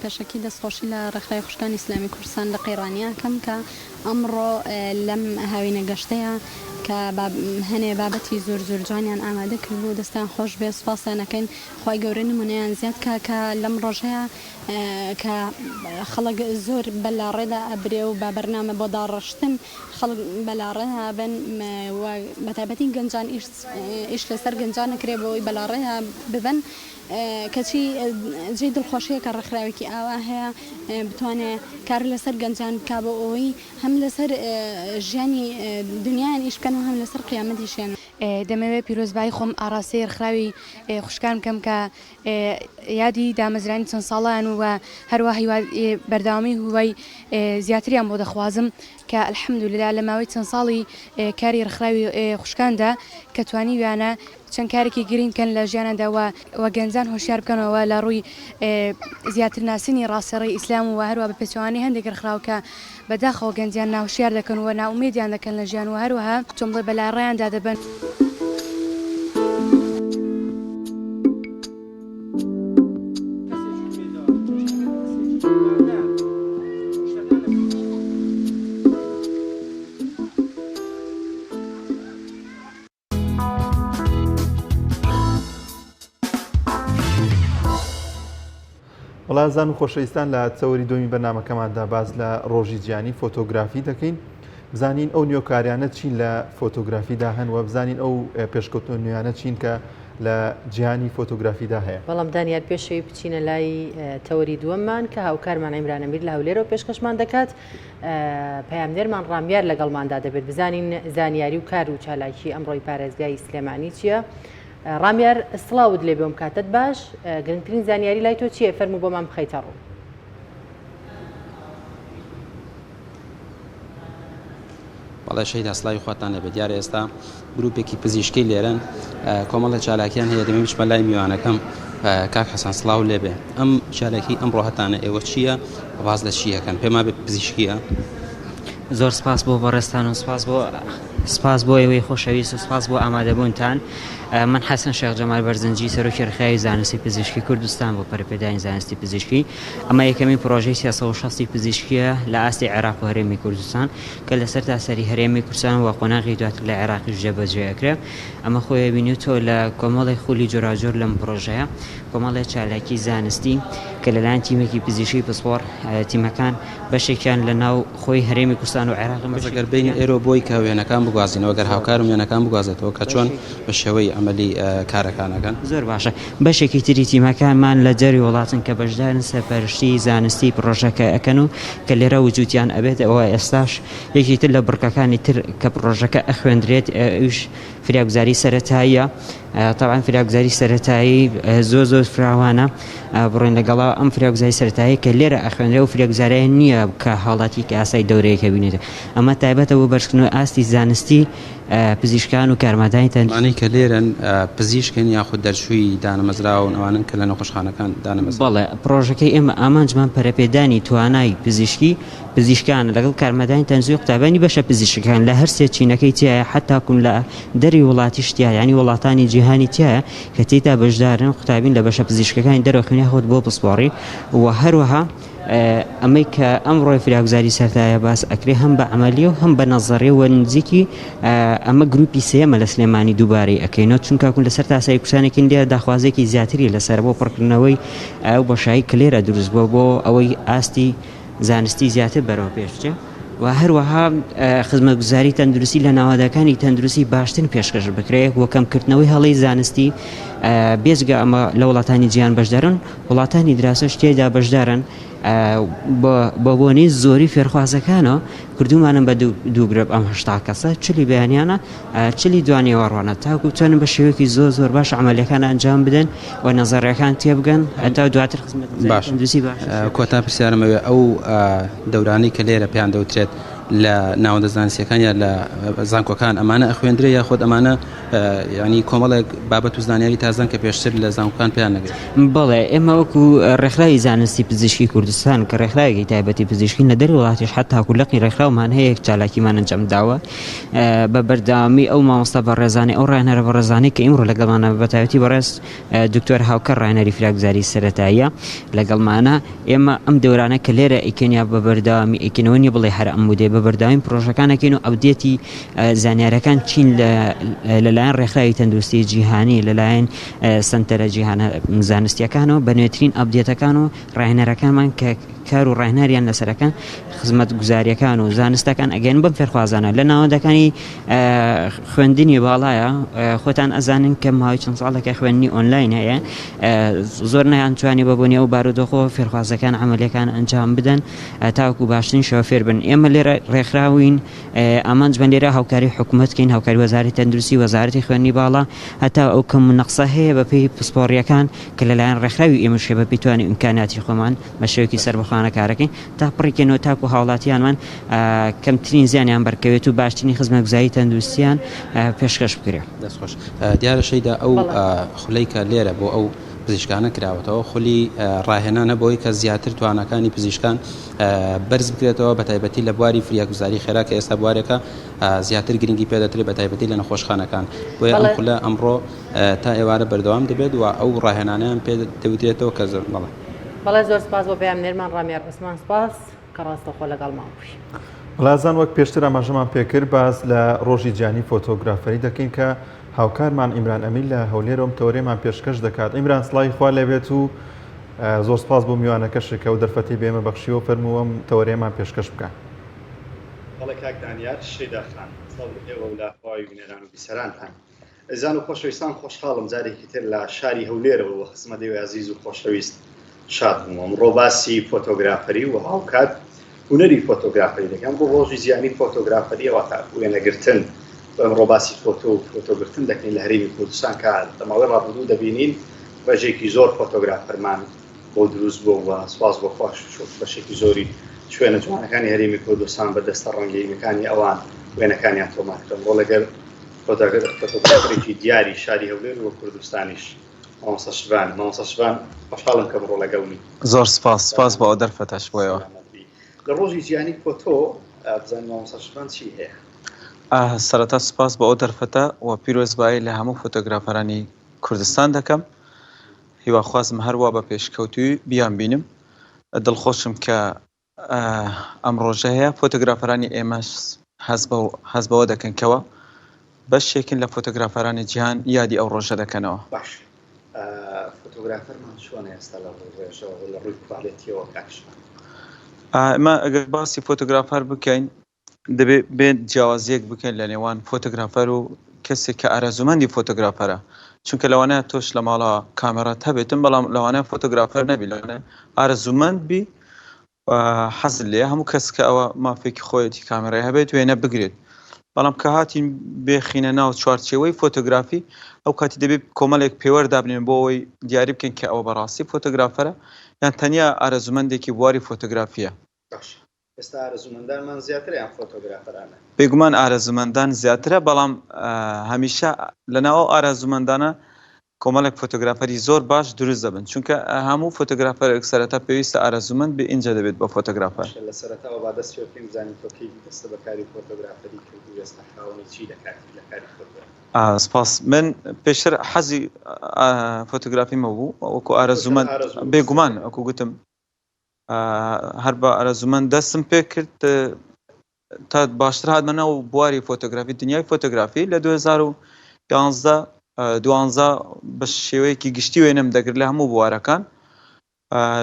پێشەکی دەستخۆشی لە ڕێکخراوی خوشکانی ئیسلامی کوردستان لە قەیرانیا کەم کە ئەمڕۆ لەم هاوینە گەشتەیە کە هەنێ بابەتی زۆر جوانیان ئامادە کردبوو دەستان خۆش بێ سوپاسیانەکەین خی گەورە نمونەیان زیاد کە لەم ڕۆژەیە کە خەڵک زۆر بەلاڕێدا ئەبرێ و با بەرنامە بۆ داڕشتن خەڵک بەلاڕێها بن بەتابەتی گەنجان ئیش لەسەر گەنجان نەکرێ بۆی بەلاڕێها ببن کەچی جێ دڵخۆشیە کە ڕێکخراوێکی ئاوا هەیە بتوانێت کار لەسەر گەنجان بکا بۆ ئەوەی هەم لەسەر ژیانی دنیایان ئیش بکەن و هەم لەسەر قیامەتیشیان دەمەوێت پیرۆزبایی خۆم ئاراستەی ڕێکخراوی خوشکان بکەم کە یادی دامەزرانی چەند ساڵیان و هەروە بەرداوامی هوای زیاتریان بۆ دەخوازم کە الحەمدوللا لە ماوەی چەند ساڵی کاری ڕێکخراوی خوشکاندا کە توانی ویانە چەند کارێکی گرین کەن لە ژیانەدا و گەنجان هۆشیار بکەنەوە لە ڕووی زیاتر ناسینی ڕاستەڕێی ئیسلام و هەروە بە پێچوانی هەندێک ڕێکخراوکە بەداخەوە گەنجیان ناوشیار دەکەن و ناومێدیان دەکەن لە ژیان و هەروەها جمڵە بەلاڕێیاندا دەبن. وڵازان و خۆشەویستان لە چەوەری دومی بەرنامەکەماندا باز لە ڕۆژی جیانی فۆتۆگرافی دەکەین بزانین ئەو نیۆکاریانە چین لە فۆتۆگرافیدا هەن و بزانین ئەو پێشکەوتنە نوێیانە چین کە لە جیانی فۆتۆگرافیدا هەیە. بەڵام دانیار پێشەوەی بچینە لای تەوەری دووەممان کە هاوکارمان عیمرانەمیر لە هەولێرەوە پێشکەشمان دەکات پەیامدێرمان ڕامیار لەگەڵماندا دەبێت بزانین زانیاری و کار و چالاکی ئەمڕۆی پارێزگای سلێمانی چییە. ڕامیار سڵاوت لێ بێم کاتت باش گرنگترین زانیاری لای تۆ چییە فەرموو بۆمان بخەیتە ڕوو. بەڵێ شەیدا سڵاوی خواتان لەبێت دیارە ئێستا گروپێکی پزیشکی لێرن کۆمەڵە چالاکیان هەیە دەمێ بچمە لای میوانەکەم کاک حەسەن سڵاو لێبێ ئەم چالاکی ئەمڕۆ هەتانە ئێوە چییە باز لە چیەکەن پێما بێت پزیشکیە. زۆر سپاس بۆ بەڕێستان و سپاس بۆ ئێوەی خۆشەویست و سپاس بۆ ئامادەبوونتان. من حەسەن شێخ جەمال بەرزنجی سەرۆکی ڕێکخراوی زانستی پزیشکی کوردستان بۆ پەرپێدانی زانستی پزیشکی ئەمە یەکەمین پرۆژەی 360 پزیشکیە لە ئاستی عێراق و هەرێمی کوردستان کە لەسەر تاسەری هەرێمی کوردستان و قۆناغی دواتر لە عێراقیش جێبەجێەکرێ. ئەمە خۆی بینیوتەوە لە کۆمەڵی خولی جۆراجۆر لەم پرۆژەیە کۆمەڵی چالاکی زانستی کە لەلایەن تیمێکی پزیشکی پسپۆر تیمەکان بەشێکیان لە ناو خۆی هەرێمی کوردستان و عێراق ئەگەر بین ئێرۆ بۆی کە وێنەکان بگوازینەوە گەر هاوکارم وێنەکان بگوازێتەوە کە چۆن بە شێوەی ئەمەلی کارەکانەکان زۆر باشە. بەشێکی تری تیمەکانمان لە جەری وڵاتن کە بەشدارن سەرپەرشتی زانستی پرۆژەکە ئەەکەن و کە لێرە وجوودیان ئەبێت ئەوە ئێستاش یەکی تر لە بڕکەکانی تر کە پرۆژەکە ئەخوێندرێت ئەوش فراگوزاری سەرەتاییە. طبعا فراگوزاری سەرەتایی زۆر فراوانە بڕێن لەگەڵا ئەم فراگوزاری سەرەتایی کە لێرە ئەخوێنرێ و فراگوزاریە نییە کە حاڵاتی کە ئاسای دەورەیەکە بینێت. ئەمە تایبەتە بۆ بەرزکردنەوەی ئاستی زانستی پزیشکان و کارمەدانی تەنجانی کە لێرن پزیشکن یاخود دەرچووی دانەمەزراوە و ئەوانن کە لە نەخۆشخانەکان دانەمەز. بەڵێ پرۆژەکەی ئێمە ئامانجمان پەرەپێدانی توانای پزیشکان لەگەڵ کارمەدانی تەنزیی قوتابانی بەشە پزیشکەکان لە هەر سێ چینەکەی تایە حتاکون لە دەری وڵاتی شتیا ینی وڵاتانی جیهانی تایە کە تێتا بەشدارن قوتابین لە بەشە پزیشکەکانی دەرەوەخوێنی خۆت بۆ پسپۆڕی و هەروەها ئەمەی کە ئەم ڕۆی فراگوزاری سەرتایە باس ئەکرێ هەم بە عملیە و هەم بە نەزەڕێ و نزیکی ئەمە گروپی سێمە لە سلێمانی دووبارەی ئەەکەینەوە چونکەکون لەسەر تاسایی کوردستانێکی لێرە داخوازێکی زیاتری لەسەر بۆ پڕکردنەوەی ئەو بەشایی کە لێرە دروست بۆ ئەوەی ئاستی زانستی زیاتر بەرەوە پێشچێ و هەروەها خزمەتگوزاری تەندروستی لە ناوادەکانی تەندروستی باشتر پێشکەش بکرێت وە کەمکردنەوەی هەڵی زانستی بێزگە ئەمە لە وڵاتانی جیهان بەشدارن وڵاتانی دراسەش تێدا بەشدارن بە بۆنی زۆری فێرخوازەکانەوە کردومانم بە دوو گرپ ئەم هەشتا کەسە چلی بەیانیانە چلی دوانێوەڕوانە تاکو بتوانن بە شێوەیەکی زۆر باش عملیەکان ئەنجام بدەن و نەزەڕیەکان تێبگەن هەتا دواتر خزمەتگوزاری باش. کۆتا پرسیارمەوێ ئەو دەورانەی کە لێرە پێیان دەوترێت لە ناوەندە زانستیەکان یا لە زانکۆکان ئەمانە ئەخوێندرێ یاخۆت ئەمانە ینی کۆمەڵێک بابەت و زانیاری تازان کە پێشتر لە زانکۆکان پێیان نەگرێت. بەڵێ ئێمە وەکو ڕێکخراوی زانستی پزیشکی کوردستان کە ڕێکخراوێکی تایبەتی پزیشکی لە دەری وڵاتیش حتا کوولەقی ڕێکخراومان هەیە چالاکیمان ئەنجام داوە بە بەردەوامی ئەو مامۆستا بەڕێزانەی ئەو ڕاهێنەرە بەڕێزانەی کە ئیمڕۆ لەگەڵمانە بەتایبەتی بەڕێز دکتۆر هاوکەر ڕاهێنەری فراگزاری سەرەتاییە لەگەڵمانە ئێمە ئەم دەورانە کە لێرە ئیکەنیا بە بەردەوامی ئیکەنەوە نیە بڵێ هەر ئەم مودێ بە بەردەوامی پرۆژەکانەکەین و ئەودێتی زانیارەکان چین لەلایەن ڕێکخراوی تەندروستی جیهانی لەلایەن سنتەرە جیهانە زانستیەکانەوە بە نوێترین ئەپدێتەکان و ڕاهێنەرەکانمان کە کار و ڕاهێناریان لەسەرەکان خزمەت گوزاریەکان و زانستەکان ئەگەن بەم فێرخوازانە لە ناوەندەکانی خوێندنی باڵایە خۆتان ئەزانن کە ماوەی چەند ساڵێکە خوێندنی ئۆنلاین هەیە زۆر نەیانتوانی بەبوونی ئەو بارودۆخۆ فێرخوازەکان عملیەکان ئەنجام بدەن تاوەکو باشترین شێوە فێر بن. ئێمە لێرە ڕێکخراوین ئامانجمان لێرە هاوکاری حکوومەتکەین هاوکاری وەزارەتی تەندروستی وەزارەتی خوێندنی باڵا هەتا ئەو کەم نەقسە هەیە بە پێی پسپۆڕیەکان کە لەلایەن ڕێکخراوی ئێمەشێ بە پێیتوانی ئیمکاناتی خۆمان بە شێوەیەکی سەربەخۆانە کارەکەین تا پڕێکێنەوە تاکو هاوڵاتیانمان کەمترین زیانیان بەرکەوێت و باشترین خزمەتگوزاری تەندروستیان پێشکەش بکرێت. دەستخۆش دیارە شەیدا ئەو خولەی کە لێرە بۆ ئەو پزیشکانە کراوەتەوە خولی ڕاهێنانە بۆی کە زیاتر توانەکانی پزیشکان بەرز بکرێتەوە بە تایبەتی لە بواری فریاگوزاری خێرا کە ئێستا بوارێکە زیاتر گرنگی پێدەترێت بە تایبەتی لە نەخۆشخانەکان بۆیە ئەم خولە ئەمڕۆ تا ئێوارە بەردەوام دەبێت و ئەو ڕاهێنانیان پێ دەوترێتەوە کە زۆر بەڵێ بەڵێ زۆر سپاس بۆ پەیامنێرمان ڕامیار عوسمان سپاس کە ڕاستەخۆ لەگەڵمان بووی. لازان وەک پێشتر ئاماژەمان پێکرد باز لە ڕۆژی جیهانی فۆتۆگرافەری دەکەین کە هاوکارمان ئیمران ئەمیل لە هەولێرەوە تەورێمان پێشکەش دەکات. ئیمران سڵای خوا لێبێت و زۆر سپاس بۆ میوانەکەشێکە و دەرفەتی بێمە بەخشیەوە فەرمووەم تەورێمان پێشکەش بکە. بەڵێ کاک دانیار شێداخان ئێوە و لاخوای بینەران و بیسەرانتان ئەزان و خۆشەویستان خۆشحاڵم جارێکی تر لە شاری هەولێرەوە و خزمەتەوەی عەزیز و خۆشەویست شاد بووم. ئەمڕۆ باسی فۆتۆگرافەری و هاوکات هونەری فۆتۆگرافەری دەکەم بۆ ڕۆژی جیهانی فۆتۆگرافەری ئەوەتە وێنەگرتن ئەمڕۆ باسی فۆتۆ و فۆتۆگرتن دەکەین لە هەرێمی کوردستان کە لەماوەی ڕابردوو دەبینین بەشێکی زۆر فۆتۆگرافەرمان بۆ دروست بوو و سواز بۆ خۆش بەشێکی زۆری شوێنە جوانەکانی هەرێمی کوردستان بەدەستە ڕەنگەییەکانی ئەوان وێنەکانیان تۆمار کردن بۆ لەگەر فۆتۆگرافێکی دیاری شاری هەولێر و کوردستانیش مامۆستا شبان خۆشحاڵم کە بڕۆ لەگەڵنی. زۆر سپاس بۆ ئەو دەرفەتەش بۆیەوە. لە ڕۆژی جیهانی فۆتۆ بزانین مامۆستا شبان چی هەیە؟ سەرەتا سپاس بە ئەو دەرفەتە و پیرۆزبایی لە هەموو فۆتۆگرافەرانی کوردستان دەکەم. هیواخوازم هەروە بە پێشکەوتوی بیان بینم. دڵخۆشم کە ئەم ڕۆژە هەیە فۆتۆگرافەرانی ئێمەش هەز بەوە دەکەنکەوە بەشێکن لە فۆتۆگرافەرانی جیهان یادی ئەو ڕۆژە دەکەنەوە. باش فۆتۆگرافەرمان چۆنە ئێستا لە ڕێژەوە لە ڕووی کوالێتیەوە کاکشمان؟ ئەمە ئەگەر باسی فۆتۆگرافەر بکەین دەبێت بێت جیاوازیەک بکەین لە نێوان فۆتۆگرافەر و کەسێک کە ئارەزومەندی فۆتۆگرافەرە، چونکە لەوانەیە تۆش لە ماڵە کامێرات هەبێتن بەڵام لەوانەیە فۆتۆگرافەر نەبی، لەوانەیە ئارەزومەند بی حەزت لێ هەموو کەس کە ئەوە مافێکی خۆیەتی کامێرای هەبێت وێنە بگرێت. بەڵام کە هاتین بێخینە ناو چوارچێوەی فۆتۆگرافی ئەو کاتی دەبێت کۆمەڵێک پێوەردابنێن بۆ ئەوەی دیاری بکەین کە ئەوە بەڕاستی فۆتۆگرافەرە یان تەنیا ئارەزومەندێکی بواری فۆتۆگرافیە. ئێستا ئارەزومەندانمان زیاترە یان فۆتۆگرافەرانە؟ بێگومان ئارەزومەندان زیاترە، بەڵام هەمیشە لەناو ئارەزومەندانە کۆمەڵێک فۆتۆگرافەری زۆر باش دروست دەبن، چونکە هەموو فۆتۆگرافەرێک سەرەتا پێویستە ئارەزومەند بێ ئینجا دەبێت بە فۆتۆگرافەر. لە سەرەتاوە با دەست پێ بکەین بزانین تۆ کەی دەستە بەکاری فۆتۆگرافەری کرد و ئێستا خاوەنی چی لە کاری فۆتۆگرافی؟ سپاس. من پێشتر حەزی فۆتۆگرافیمە بوو وەکو ئارەزومەند، بێگومان وەکو گوتم هەر بە ئارەزومەند دەستم پێ کرد تا باشتر هاتمەنەوە بواری فۆتۆگرافی دنیای فۆتۆگرافی لە 2012 بە شێوەیەکی گشتی وێنەم دەگرت لە هەموو بوارەکان.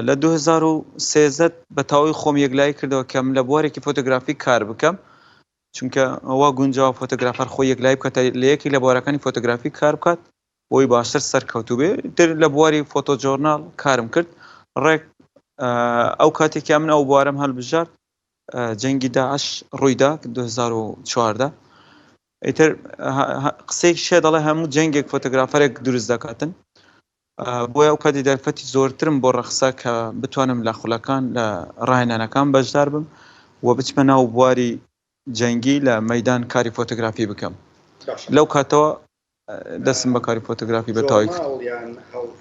لە 2013 بە تاوی خۆم یەکلایی کردەوە کەم لە بوارێکی فۆتۆگرافی کار بکەم، چونکە ئەوە گونجاوە فۆتۆگرافەر خۆی یەکلایی بکات لە یەکی لە بوارەکانی فۆتۆگرافی کار بکات بۆی باشتر سەرکەوتوو بێ. تر لە بواری فۆتۆجۆرناڵ کارم کرد. ڕێک ئەو کاتێکیا من ئەو بوارم هەڵبژارد جەنگی داعش ڕوویدا 2014. ئیتر قسەیەک شێ دەڵێ هەموو جەنگێک فۆتۆگرافەرێک دروست دەکاتن، بۆیە ئەو کاتی دەرفەتی زۆرترم بۆ ڕەخسا کە بتوانم لە خولەکان لە ڕاهێنانەکان بەشدار بم و بچمە ناو بواری جەنگی لە مەیدان کاری فۆتۆگرافی بکەم. لەو کاتەوە دەستم بەکاری فۆتۆگرافی بەتاوی یان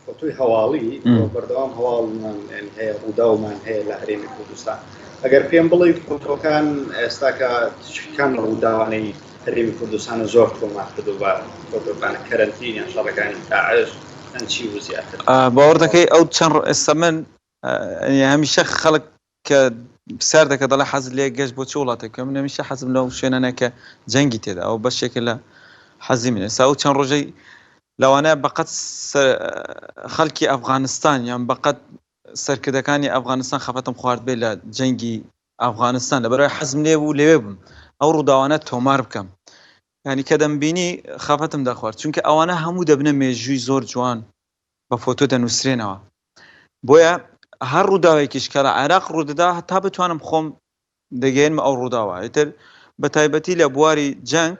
فۆتۆی هەواڵی بەردەوام هەواڵمان هەیە ڕووداومان هەیە لە هەرێمی کوردستان ئەگەر پێم بڵێ فۆتۆکان ئێستاکە چکان ڕووداوانەی هەرێمی کوردستانە زۆر تۆمار کردو بە فۆتۆکانە کەرەنتین یان شەڕەکانی داعش چی و زیاتر باوەڕ دەکەی ئەو چەند ئێستا من هەمیشە خەڵک کە بسیار دەکە دەڵێ حەزت لێ گەشت بۆ چ وڵاتێکە من هەمیشە حەزم لەو شوێنانە کە جەنگی تێدا ئەو بەشێکە لە حەزی منە ئێستا ئەو چەند ڕۆژەی لەوانەیە بەقەت خەڵکی ئەفغانستان یان بەقەت سەرکردەکانی ئەفغانستان خەفەتم خوارد بێ لە جەنگی ئەفغانستان لەبەرەوەی حەزم لێ بوو لەوێ بم ئەو ڕووداوانە تۆمار بکەم ینی کە دەمبینی خەفەتم دەخوارد چونکە ئەوانە هەموو دەبنە مێژووی زۆر جوان بە فۆتۆ دەنووسرێنەوە بۆیە هەر ڕووداوێکیش کە لە عێراق ڕوودەدا هەتا بتوانم خۆم دەگەێنمە ئەو ڕووداوە ئیتر بە تایبەتی لە بواری جەنگ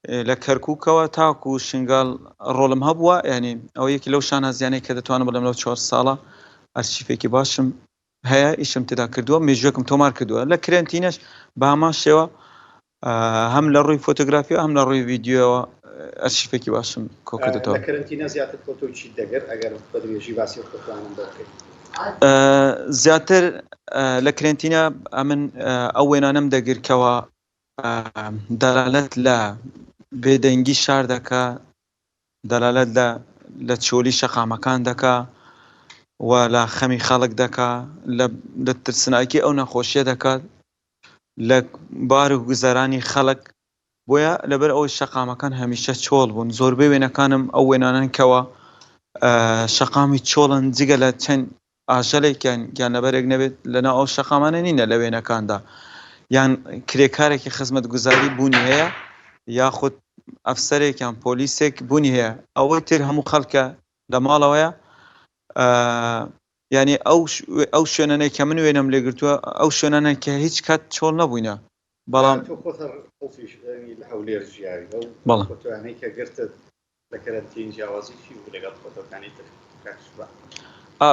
لە کەرکووکەوە تاکو و شنگال ڕۆڵم هەبووە ینی ئەو یەکی لەو شانازیانەی کە دەتوانم بڵێم لەو 4 ساڵە ئەرشیفێکی باشم هەیە ئیشم تێدا کردووە مێژوەکەم تۆمار کردووە لە کرێنتینەش بە هەمان شێوە هەم لە ڕووی فۆتۆگرافی هەم لە ڕووی ڤیدیۆەوە ئەرشیفێکی باشم کۆکردێتەوە لە کەرەنتینە زیاتر فۆتۆ چی دەگەر ئەگەر بەدرێژی باسی فۆتۆیانم بکەیت زیاتر لە کرێنتینە ئەمن ئەو وێنانم دەگرکەوە دەلالەت لە بێدەنگی شار دەکا دەلالەت لە چۆلی شەقامەکان دەکا و لە خەمی خەڵک دەکا لە ترسناکی ئەو نەخۆشیە دەکات لە بار و گوزەرانی خەڵک بۆیە لەبەر ئەوەی شەقامەکان هەمیشە چۆڵ بوون زۆربەی وێنەکانم ئەو وێنانن کەوە شەقامی چۆڵن جگە لە چەند ئاژەڵێکیان گیان لەبەرێک نەبێت لەناو ئەو شەقامانە نینە لە وێنەکاندا یان کرێکارێکی خزمەت گوزاری بوونی هەیە یاخود ئەفسەرێک یان پۆلیسێک بوونی هەیە ئەوەی تر هەموو خەڵکە لە ماڵەوەیە ینی ئەو شوێنانەی کە من وێنم لێگرتووە ئەو شوێنانە کە هیچ کات چۆڵ نەبووینە بەڵام هەولێر ژیاوی فۆتۆیانەی کە گرتت لە کەرەنتین جیاوازی چی بوو لەگەڵ فۆتۆکانی تر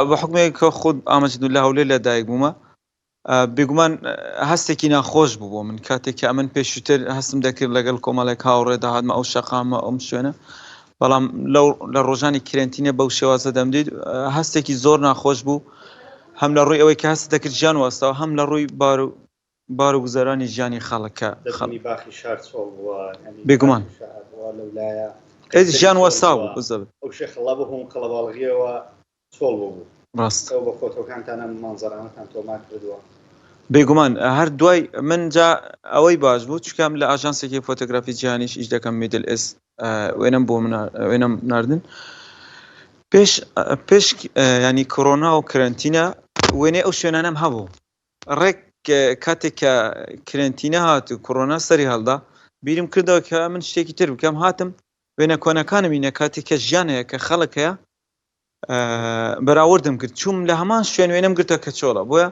بە حکمێک کە خۆت ئامەجدولا هەولێر لە دایک بوومە بێگومان هەستێکی ناخۆش بوو بۆ من کاتێک کە ئەمن پێشووتر هەستم دەکرد لەگەڵ کۆمەڵێک هاوڕێدا هاتمە ئەو شەقامە ئەم شوێنە بەڵام لە ڕۆژانی کرێنتینە بەو شێوازە دەمدید هەستێکی زۆر ناخۆش بوو هەم لە ڕووی ئەوەی کە هەست دەکرد ژیان وەستەوە هەم لە ڕووی بار و گوزەرانی ژیانی خەڵکە بێگومان ژیان وەستا بوو بزەبێت ئەو شێخەڵا بۆ هەموو قەڵەباڵغیەوە چۆڵ بوو ڕاست ئەو بە فۆتۆکانتانە مانزەرانەتان تۆمار کردووە بێگومان هەر دوای من جا ئەوەی باش بوو چکەم لە ئاژانسێکی فۆتۆگرافی جیهانیش ئیش دەکەم میدل ئێست وێنم بۆ وێنم ناردن پێش ینی کۆڕۆنا و کرێنتینە وێنەی ئەو شوێنانەم هەبوو ڕێک کاتێک کە کرێنتینە هات و کۆڕۆنا سەری هەڵدا بیرم کردەوە کە من شتێکی تر بکەم هاتم وێنە کۆنەکانم بینە کاتێک کە ژیانەیە کە خەڵک هەیە بەراوردم کرد چوم لە هەمان شوێن وێنەم گرتە کە چۆڵە بۆیە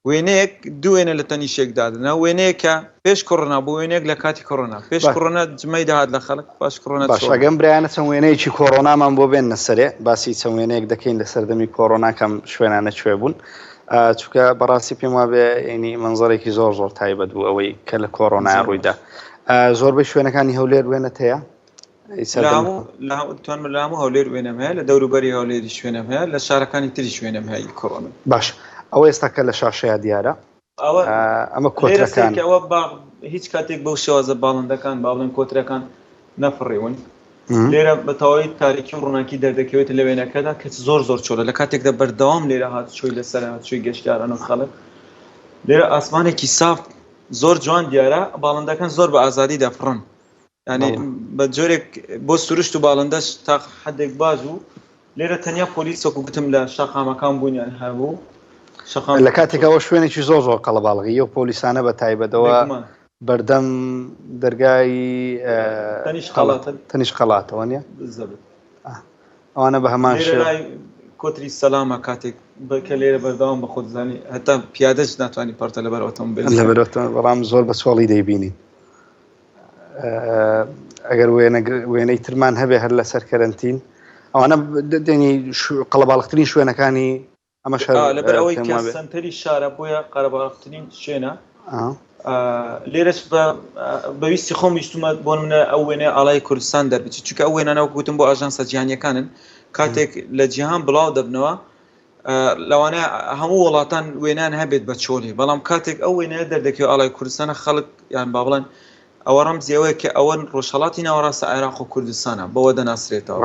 وێنەیەک دوو وێنە لە تەنیشێک دادنە وێنەیە کە پێش کۆڕۆنا بوو وێنەیەک لە کاتی کۆڕۆنا پێش کۆڕۆنا جمەی داهات لە خەڵک باش کۆڕۆنا باشەگەم برایانە چەند وێنەیەکی کۆڕۆنامان بۆ بێن نەسەرێ باسی چەند وێنەیەک دەکەین لە سەردەمی کۆڕۆنا کەم شوێنانە کوێ بوون چونکە بەڕاستی پێم وابێ ینی منزەرێکی زۆر زۆر تایبەت بوو ئەوەی کە لە کۆڕۆنا ڕوویدا زۆربەی شوێنەکانی هەولێر وێنەت هەیە توانم لە هەموو هەولێر وێنەم هەیە لە دەوروبەری هەولێری شوێنەم هەیە لە شارەکانی تری شوێنەم هەیە کۆڕۆنا باش ئەوە ئێستا کە لە شاشەیە دیارە ئەمە کۆترەکان ئەوە هیچ کاتێک بەو شێوازە باڵندەکان باڵند کۆترەکان نەفڕێون لێرە بەتەواوی تاریکی و ڕووناکی دەردەکەوێت لە وێنەکەدا کە زۆر زۆر چۆلە لە کاتێکدا بەردەوام لێرە هات چۆی لەسەر هات چۆی گەشتیاران و خەڵک لێرە ئاسمانێکی ساف زۆر جوان دیارە باڵندەکان زۆر بە ئازادی دەفڕن ینی بە جۆرێک بۆ سروشت و باڵندەش تا حدێک باش بوو لێرە تەنیا پۆلیس وەکو گوتم لە شەقامەکان بوونیان هەبوو لە کاتێکەوە شوێنێکی زۆر زۆر قەڵەباڵغی و پۆلیسانە بە تایبەتەوە بەردەم دەرگای تەنیش قەڵاتەوە نیە ئەوانە بە هەمان کۆتری سەلامە کاتێک کە لێرە بەردەوام بە خۆتزانی هەتا پیادەش ناتوانانی پارتە لەبەر ئۆتۆمبیل بەڵام زۆر بە چۆڵی دەیبینی ئەگەر وێنەی ترمان هەبێ هەر لەسەر کەرەنتین ئەوانە دێنی قەڵەباڵغترین شوێنەکانی ئەمە لەبەر ئەوەی کە سنتەری شارە بۆیە قەرەباڵغترین شوێنە لێرەش بەویستی خۆم ویستمە بۆ منە ئەو وێنە ئاڵای کوردستان دەربچێت چونکە ئەو وێنانەوە گوتم بۆ ئاژانسە جیهانیەکانن کاتێک لە جیهان بڵاو دەبنەوە لەوانەیە هەموو وڵاتان وێنان هەبێت بە چۆلی بەڵام کاتێک ئەو وێنەیە دەردەکەوێت ئاڵای کوردستانە خەڵک یان با بڵێن ئەوە ڕەمزیەوەی کە ئەوەن ڕۆژهەڵاتی ناوەڕاستە عێراق و کوردستانە بەوە دەناسرێتەوە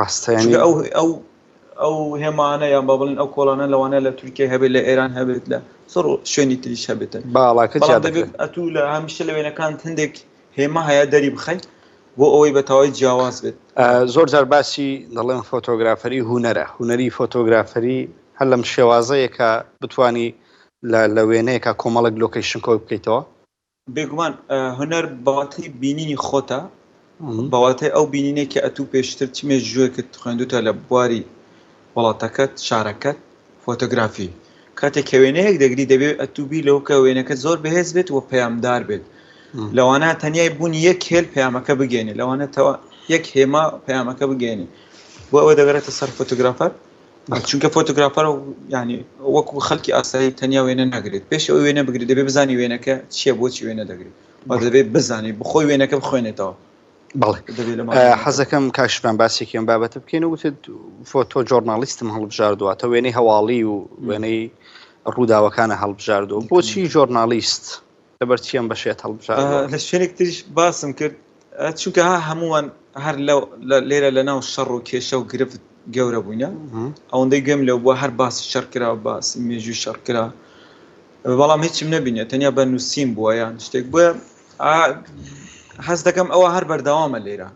ئەو هێمانە یان با بڵێن ئەو کۆڵانە لەوانە لە تورکیا هەبێت لە ئێران هەبێت لە زۆر شوێنی تریش هەبێتن ئەتوو لە هەمیشە لە وێنەکان هەندێک هێمە هەیە دەری بخەین بۆ ئەوەی بەتەواوی جیاواز بێت زۆر جار باسی دەڵێن فۆتۆگرافەری هوەرە هوەری فۆتۆگرافەری هەر لەم شێوازەیە کە بتانی لە وێنەیەکە کۆمەڵک لۆکیشن کۆ بکەیتەوە بێگومان هوەر بەواتەی بینینی خۆتە بەواتەی ئەو بینینێکی ئەتوو پێشتر چمێ ژوێکت خوێندوتە لە بواری وڵاتەکەت شارەکەت فۆتۆگرافی کاتێک کە وێنەیەک دەگری دەبێت ئەتوبی لەو کە وێنەکە زۆر بەهێز بێت و پەیامدار بێت لەوانە تەنیای بوون یەک هێل پەیامەکە بگەێنێ لەوانێتەوە یەک هێما پەیامەکە بگەێنێ بۆ ئەوە دەگەرێتە سەر فۆتۆگرافەر چونکە فۆتۆگرافەر ینی وەکو خەڵکی ئاسایی تەنیا وێنە ناگرێت پێش ئەو وێنە بگرێت دەبێت بزانی وێنەکە چییە بۆچی وێنە دەگرێت دەبێت بزانی بخۆی وێنەکە بخوێنێتەوە بەڵێ حەزەکەم کاشمان باسێکیان بابەتە بکەین و وتت فۆتۆ جۆرنالیستم هەڵبژاردووە وێنەی هەواڵی و وێنەی ڕووداوەکانە هەڵبژاردووە بۆچی جۆرنالیست لەبەر چیان بەشێت هەڵبژاردووە لە شوێنێک تریش باسم کرد چونکە هەمووان هەر لێرە لە ناو شەڕ و کێشە و گرفت گەورە بووینە ئەوەندەی گەم لەو بووە هەر باسی شەڕکرا باسی مێژوی شەڕکرا بەڵام هیچم نەبینێت تەنیا بە نووسیم بووە یان شتێک بووە حەز دەکەم ئەوە هەر بەردەوامە لێرە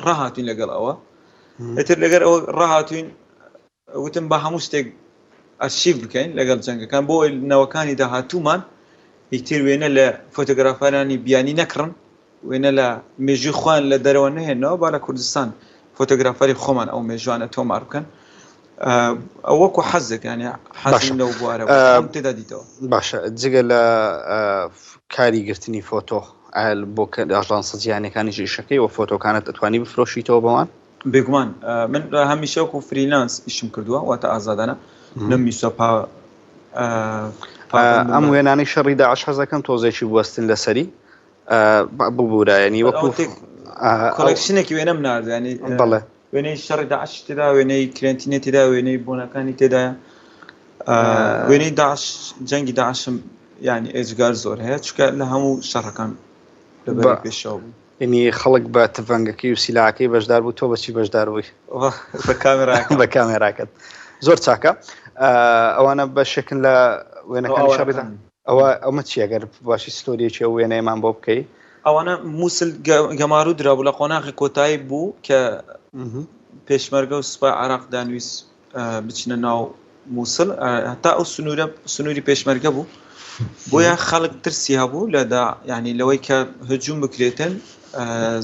ڕاهاتوین لەگەڵ ئەوە ئەتر لەگەر ئەوە ڕاهاتوین وتم بە هەموو شتێک ئەرشیڤ بکەین لەگەڵ جەنگەکان بۆ نەوەکانی داهاتوومان هیچتر وێنە لە فۆتۆگرافەرانی بیانی نەکڕن وێنە لە مێژوی خوان لە دەرەوە نهێنەوە با لە کوردستان فۆتۆگرافەری خۆمان ئەو مێژوانە تۆمار بکەن ئەوەکو حەزێک ینی حەزم لەو بوارە تێدا دیتەوە باشە جگە لە کاریگرتنی فۆتۆ بۆ ئاژانسە جیهانیەکانی ئیشەکەی و فۆتۆکانت دەتوانی بفرۆشیتەوە بەوان بێگومان من هەمیشە وەکو فریلانس ئیشم کردووە واتە ئازادانە نەمیسە ئەم وێنانی شەڕی داعش حەزەکەم تۆزێکی بوەستن لەسەری ببوورایەنی وەکو کۆلێکشنێکی وێنەم ناردانی بەڵێ وێنەی شەڕی داعش تێدا وێنەی کرێنتینە تێدا وێنەی بۆنەکانی تێدایە وێنەی داعش جەنگی داعشم ینی ئێجگار زۆر هەیە چونکە لە هەموو شەڕەکان لەبەری پێشەوە بوو ینی خەڵک بە تفەنگەکەی و سیلاکەی بەشدار بوو تۆ بەچی بەشدار بووی بە کامێراکەت زۆر چاکە ئەوانە بە شکن لە وێنەکانی شەڕیدا ئەومە چی ئەگەر باشی ستۆریەکی ئەو وێنەیەمان بۆ بکەی ئەوانە مووسل گەمارو درابوو لە قۆناغی کۆتایی بوو کە پێشمەرگە و سوپای عێراق دانویست بچنە ناو مووسڵ هەتا ئەو سنووری پێشمەرگە بوو بۆیە خەڵک ترسی هەبوو لەدا ینی لەوەی کە هجووم بکرێتن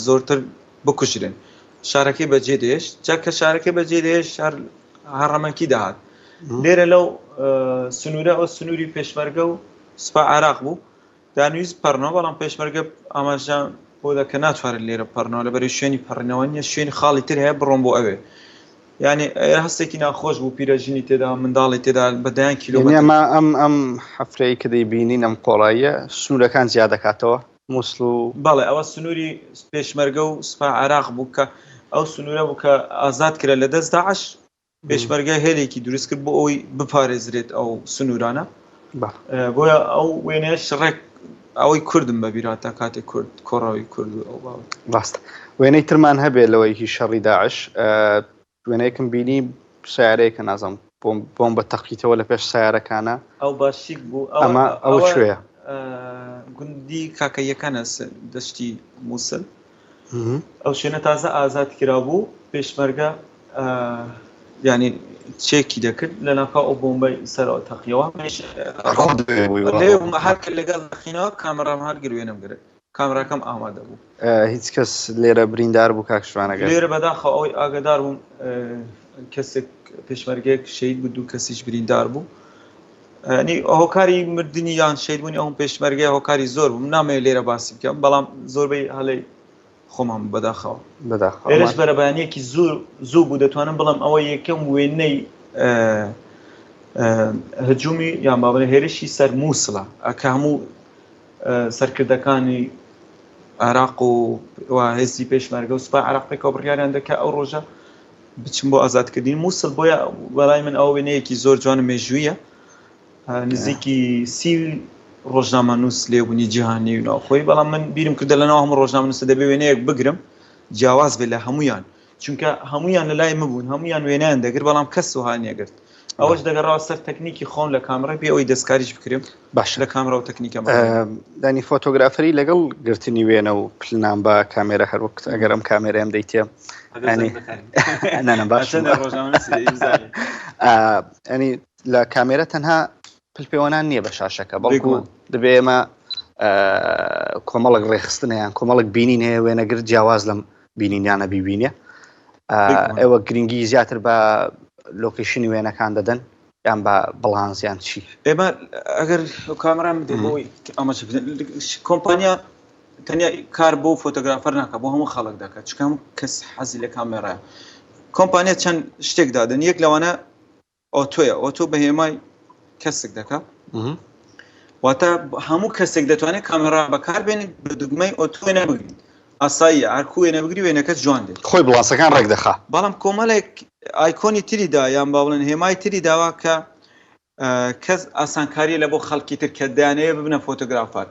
زۆرتر بکوژرن شارەکەی بەجێ دێشت جا کە شارەکەی بەجێ دێشت هەر ڕەمەکی داهات لێرە لەو سنوورە ئەو سنووری پێشمەرگە و سوپای عێراق بوو دانویست پەڕنەوە بەڵام پێشمەرگە ئاماژەیان بۆ دەکە ناتوانێت لێرە پەڕنەوە لەبەری شوێنی پەڕنەوە نیە شوێنی خاڵی تر هەیە بڕۆم بۆ ئەوێ ینی هەستێکی ناخۆش بوو پیرەژنی تێدا منداڵی تێدا بەدایان کیلۆمتر ئەم حەفرەیە کە دەیبینین ئەم کۆڵاییە سنوورەکان زیاد دەکاتەوە مووسڵ و بەڵێ ئەوە سنووری پێشمەرگە و سوپای عێراق بوو کە ئەو سنوورە بوو کە ئازاد کرا لە دەست داعش پێشمەرگە هێلێکی دروست کرد بۆ ئەوەی بپارێزرێت ئەو سنوورانە بۆیە ئەو وێنەیە شڕێک ئەوەی کوردم بە بیراتە کاتێک کورد کۆڕاوی کورد ئەو ڕاستە وێنەی ترمان هەبێت لەوەی هی شەڕی داعش وێنەیەکم بینی سیارەیەکە نازم بۆم بە تەقیتەوە لە پێش سیارەکانە ئەو باشیک بوو ئەوە کوێیە گوندی کاکەیەکانە دەشتی مووسڵ ئەو شوێنە تازە ئازاد کرا بوو پێشمەرگە ینی چێکی دەکرد لە ناکاو ئەو بۆمبەی سەرەوە تەقیەوە هەرکە لەگەڵ دەخینەوە کامەرام هەرگر وێنم گرت کامراکەم ئامادە بوو هیچ کەس لێرە بریندار بوو کاکشوانەکە لێرە بەداخە ئەوەی ئاگدار بووم کەسێک پێشمەرگەیەک شەید بوو دوو کەسیش بریندار بوو نی هۆکاری مردنی یان شەیدبوونی ئەوم پێشمەرگەی هۆکاری زۆر بوو نامەوێت لێرە باسی بکەم بەڵام زۆربەی هەڵەی خۆمان بەداخەوە ئێرەش بەرەبەیانەیەکی زوو بوو دەتوانم بڵم ئەوە یەکەم وێنەی هجومی یان بابڵێ هێرشی سەر مووسڵە ئەکە هەموو سەرکردەکانی عراق و هێزی پێشمەرگە و سوپای عراقیەوە بڕیاریان دەکە ئەو ڕۆژە بچم بۆ ئازادکردنی مووسڵ بۆیە بەڵای من ئەو وێنەیەکی زۆر جوان مێژوویە نزیکی 30 ڕۆژنامە نووس لێبوونی جیهانی و ناوخۆی بەڵام من بیرم کردە لەناو هەموو ڕۆژنامە نووسە دەبێ وێنەیەک بگرم جیاواز بێ لە هەمویان چونکە هەمویان لە لای مبوون هەمویان وێنیان دەگرت بەڵام کەس وها نێگرت ئەوەش دەگەڕاوە سەر تەکنیکی خۆم لە کامڕای پێ ئەوەی دەستکاریش بکرێم باش لە کامرا و تەکنیکە دانی فۆتۆگرافەری لەگەڵ گرتنی وێنە و پلنان بە کامێرە هەر وەکت ئەگەر ئەم کامێرەیەم دەیتێ باش ئەنی لە کامێرە تەنها پلپێوەنان نییە بە شاشەکە بەڵکو دەبێ ئێمە کۆمەڵک ڕێخستنیان کۆمەڵک بینین هەیە وێنەگر جیاواز لەم بینینیانە بیبینێ ئێوە گرنگی زیاتر بە لۆکیشنی وێنەکان دەدەن یان بە بڵانزیان چی ئێمە ئەگەر کامران بدێ بۆی ئەمە کۆمپانیا تەنیا کار بۆ فۆتۆگرافەر ناکە بۆ هەموو خەڵک دەکات چکە هەموو کەس حەزی لە کامێرایە کۆمپانیا چەند شتێک دادن یەک لەوانە ئۆتۆیە ئۆتۆ بە هێمای کەسێک دەکات واتە هەموو کەسێک دەتوانێت کامێرا بەکاربێنێت بە دوگمەی ئۆتۆ نەبگرین ئاسایی ئارکوێ نەبگری وێنەکەت جوان دێت خۆی بڵاسەکان ڕێک دەخا بەڵام کۆمەڵێک ئایکۆنی تریدا یان با بڵێن هێمای تری داوا کە کەس ئاسانکاریە لە بۆ خەڵکی تر کە دەیانەیە ببنە فۆتۆگرافەر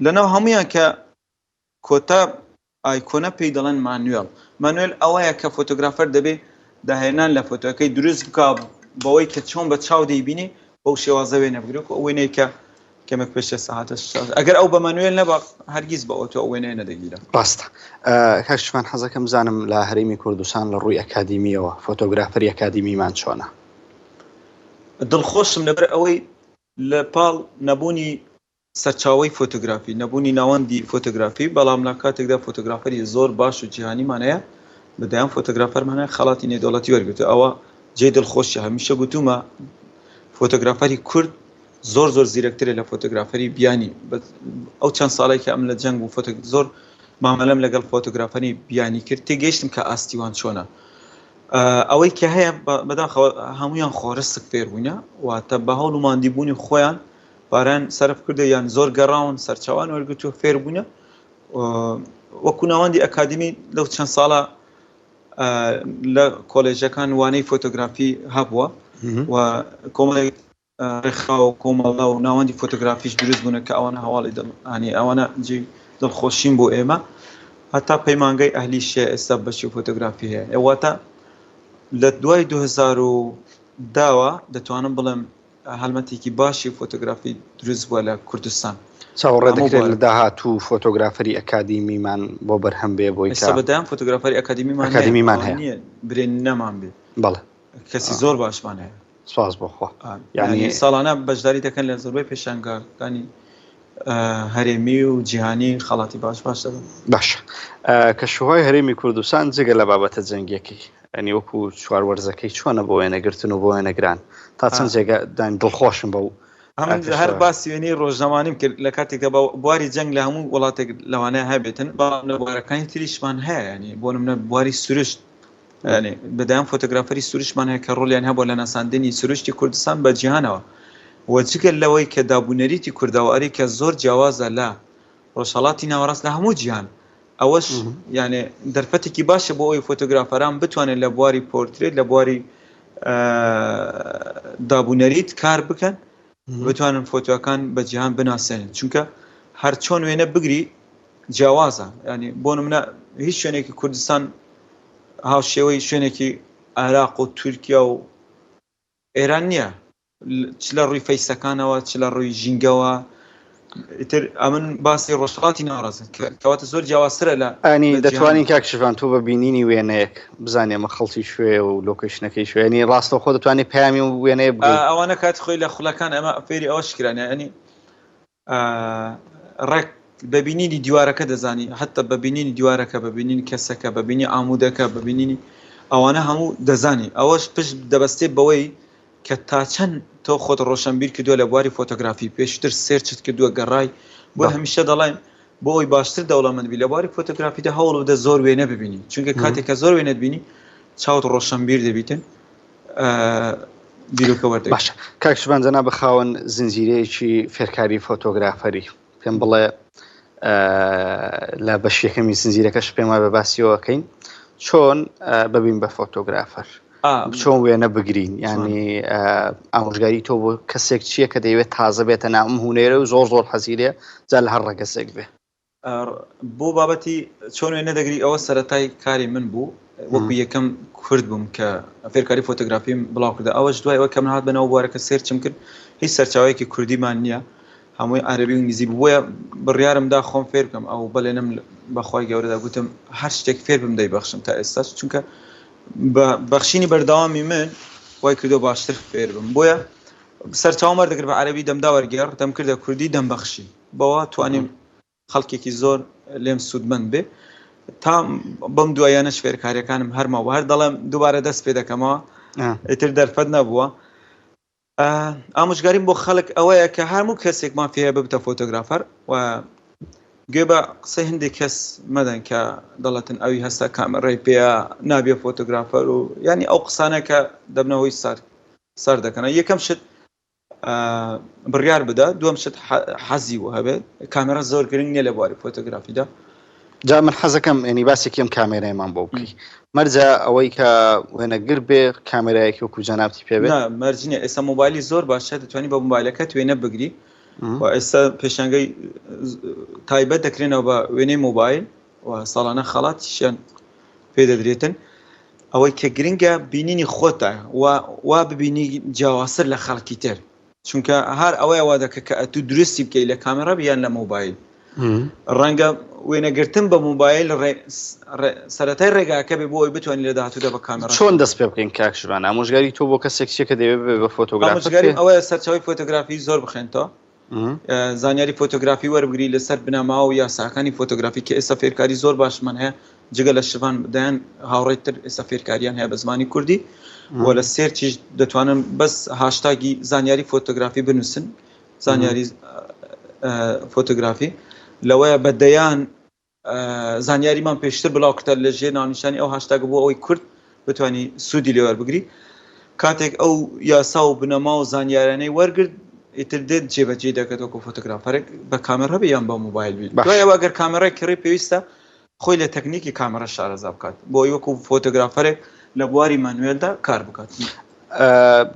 لەناو هەمویان کە کۆتا ئایکۆنە پێی دەڵێن مانوێل ئەوەیە کە فۆتۆگرافەر دەبێ داهێنان لە فۆتۆەکەی دروست بکە بەوەی کە چۆن بە چاو دەیبینی بەو شێوازە وێنە بگرێت و وێنەی کە کەمێک پێش ساعتە ئەگەر ئەو بە مانوێل نەبە هەرگیز بە ئۆتۆ وێنەیە نەدەگیرە ڕاستە کاکشمان حەزەکەم زانم لە هەرێمی کوردستان لە ڕووی ئەکادیمیەوە فۆتۆگرافەری ئەکادیمیمان چۆنە دڵخۆشم لەبەر ئەوەی لە پاڵ نەبوونی سەرچاوی فۆتۆگرافی نەبوونی ناوەندی فۆتۆگرافی بەڵام لە کاتێکدا فۆتۆگرافەری زۆر باش و جیهانیمانەیە بەدایان فۆتۆگرافەرمانە خەڵاتی نێودەوڵەتی وەرگرتو ئەوە جێ دڵخۆشی هەمیشە گوتومە فۆتۆگرافەری کورد زۆر زیرەکترە لە فۆتۆگرافەری بیانی ئەو چەند ساڵێک کە ئەم لە جەنگ و زۆر مامەلەم لەگەڵ فۆتۆگرافەری بیانی کرد تێگەیشتم کە ئاستیوان چۆنە ئەوەی کە هەیە بەداخەوە هەمویان خۆرەستک فێربووینە واتە بە هەوڵ و ماندیبوونی خۆیان پاران سەرف کردە یان زۆر گەڕاون سەرچاوان وەرگرتووە فێربوونە وەکو ناوەندی ئەکادمی لەو چەند ساڵە لە کۆلێژەکان وانەی فۆتۆگرافی هەبووە و کۆمەڵێک ڕێکخا و کۆمەڵە و ناوەندی فۆتۆگرافیش دروست بوونە کە ئەوانە هەواڵی دڵانی ئەوانە دڵخۆشین بۆ ئێمە هەتا پەیمانگەی ئەهلیشە ئێستا بەشی فۆتۆگرافی هەیە ئێواتە لە دوای 2010 دەتوانم بڵێم هەلمەتێکی باشی فۆتۆگرافی دروست بووە لە کوردستان چاوەڕێ دەکرێت لە داهاتوو فۆتۆگرافەری ئەکادیمیمان بۆ بەرهەم بێ بۆی ئێستا بەدایان فۆتۆگرافەری ئەکادیمیمان هەیە برێن نەمان بێ بەڵێ کەسی زۆر باشمان هەیە سواز بۆخوا یعنی ساڵانە بەشداری دەکەن لە زۆربەی پێشانگاکانی هەرێمی و جیهانی خەڵاتی باش دەبن باش کە شوهای هەرێمی کوردستان جگە لە بابەتە جەنگیەکەی ئەنی وەکو چوار وەرزەکەی چۆنە بۆ وێنەگرتن و بۆ وێنەگران تا چەند جێگە دڵخۆشم بە و هەر باسی وێنەی ڕۆژنامانیم کرد لە کاتێکدا بواری جەنگ لە هەموو وڵاتێک لەوانەیە هەبێتن بەڵام لە بوارەکانی تریشمان هەیە ینی بۆ نمونە بواری سروشت ینی بەدایان فۆتۆگرافەری سروشتمان هەیە کە ڕۆلیان هەبووە لە ناساندنی سروشتی کوردستان بە جیهانەوە وەجگەل لەوەی کە دابوونەریتی کورداواری کە زۆر جیاوازە لە ڕۆژهەڵاتی ناوەڕاست لە هەموو جیهان ئەوەش یعنی دەرفەتێکی باشە بۆ ئەوی فۆتۆگرافەران بتوانێت لە بواری پۆرترێت لە بواری دابوونەریت کار بکەن بتوانن فۆتۆەکان بە جیهان بناسێنن چونکە هەر چۆن وێنە بگری جیاوازە ینی بۆ نمونە هیچ شوێنێکی کوردستان هاوشێوەی شوێنێکی عێراق و تورکیا و ئێران نییە چ لە ڕووی فەیسەکانەوە چ لە ڕووی ژینگەوە ئیتر ئەمن باسی ڕۆژهەڵاتی ناڕازن کەواتە زۆر جیاوازترە لە ئەنی دەتوانین کاکشفان تۆ بە بینینی وێنەیەک بزانێ ئەمە خەڵکی شوێ و لۆکیشنەکەی شوێنی ڕاستەوە خۆ دەتوانێت پامی و وێنەیە بگەیت ئەوانە کات خۆی لە خولەکان ئەمە فێری ئەوەش کرانە ئەنی ڕێک ببینینی دیوارەکە دەزانی حتا ببینینی دیوارەکە ببینین کەسەکە ببینی ئامودەکە ببینینی ئەوانە هەموو دەزانی ئەوەش پشت دەبەستێت بەوەی کە تا چەند تۆ خۆت ڕۆشنبیر کردووە لە بواری فۆتۆگرافی پێشتر سێرچت کردووە گەڕای بۆ هەمیشە دەڵێن بۆ ئەوی باشتر دەوڵەمەندبی لە بواری فۆتۆگرافیدا هەوڵ بدە زۆر وێنە ببینی چونکە کاتێککە زۆر وێنە بینی چاوت ڕۆشنبیر دەبیتن بیرۆکە وەردە باشە کاکشبان جەناب بە خاوەن زنجیرەیەکی فێرکاری فۆتۆگرافەری پێم بڵێ لە بەشیەکەمی زنجیرەکەش پێم وایە بە باسیەوەکەین چۆن ببین بە فۆتۆگرافەر چۆن وێنە بگرین ینی ئامۆژگاری تۆ بۆ کەسێک چییە کە دەیەوێت تازە بێتە ناوم هوونێرە و زۆر حەزیرێ جا لە هەر ڕێگەسێک بێ بۆ بابەتی چۆن وێنە دەگری ئەوە سەرەتای کاری من بوو وەکو یەکەم کورد بووم کە فێرکاری فۆتۆگرافیم بڵاو کردە ئەوەش دوای ئەوە کەم هات بنەوە بوارەکە سێرچم کرد هیچ سەرچاوەیەکی کوردیمان نییە هەمووی عەرەبی و ئینگلیزی بووە بڕیارمدا خۆم فێر بکەم ئەو بەڵێنم بەخوای گەورەدا گوتم هەر شتێک فێر بم دەیبەخشم تا ئێستاش چونکە بەخشینی بەردەوامی من وای کردو باشتر فێر بم بۆیە سەرچاوم وەردەگرت بە عەرەبی دەمدا وەرگێڕ دەم کردە کوردی دەمبەخشی بەوە توانیم خەڵکێکی زۆر لێم سوودمەند بێ تا بەم دوایانە فێرکاریەکانم هەرما و هەر دەڵێم دووبارە دەست پێ دەکەمەوە ئیتر دەرفەت نەبووە ئامۆژگاریم بۆ خەڵک ئەوەیە کە هەموو کەسێکمان پێ ببتە فۆتۆگرافەر و گوێ بە قسەی هەندێک کەس مەدەن کە دەڵێتن ئەوی هەستا کامەڕێی پێە نابێ فۆتۆگرافەر و ینی ئەو قسانە کە دەبنەوەی سەر دەکەنە یەکەم شت بڕیار بدە دووەم شت حەزی و هەبێت کامێرە زۆر گرنگ نییە لە بواری فۆتۆگرافیدا جا من حەزەکەم ینی باسێکیم کامێرایمان بۆ بکەی مەرجە ئەوەی کە وێنەگر بێ کامێرایەکی وەکو جەنابتی پێ بێت مەرجینە ئێستا مۆبایلی زۆر باشە دەتوانانی بە مۆبایلەکەت وێنە بگری و ئێستا پێشانگەی تایبەت دەکرێنەوە بە وێنەی مۆبایل و ساڵانە خەڵاتیشیان پێ دەدرێتن ئەوەی کە گرنگە بینینی خۆتە وا ببینی جیاواسر لە خەڵکی تر چونکە هەر ئەوەیە وا دەکە کە ئەتو درستی بکەی لە کامێرا بیان لە مۆبایل ڕەنگە وێنەگرتن بە مۆبایل سەرەتای ڕێگاکە بێ بۆ ئەوی بتوانانی لە داهاتوودا بە کامێرا چۆن دەست پێ بکەین کاکشوان ئامۆژگاری تۆ بۆ کەسێک چیە کە دەوێت بە فۆتۆگرافی ئامۆژگاریم ئەوەیە سەرچاوی فۆتۆگرافی زۆر بخێنەوە زانیاری فۆتۆگرافی وەربگری لەسەر بنەما و یاساکانی فۆتۆگرافی کە ئێستا فێرکاری زۆر باشمان هەیە جگە لە شەوان دەیان هاوڕێتتر ئێستا فێرکاریان هەیە بە زمانی کوردی و لە سێرچیش دەتوانن بەس هاشتاگی زانیاری فۆتۆگرافی بنووسن زانیاری فۆتۆگرافی لەوەیە بەدەیان زانیاریمان پێشتر بڵاوکردە لە ژێر ناونیشانی ئەو هاشتاگ بۆ ئەوەی کورد بتوانانی سوودی لێ وەربگری کاتێک ئەو یاسا و بنەما و زانیارانەی وەرگرت ئیتر دێت جێبەجێ دەکەێت وەکو فۆتۆگرافەرێک بە کامێرا بێ یان بە مۆبایل بێت دوایەوە ئەگەر کامێرای کڕی پێویستە خۆی لە تەکنیکی کامێرا شارەزا بکات بۆ ئەوی وەکو فۆتۆگرافەرێک لە بواری مانوێلدا کار بکات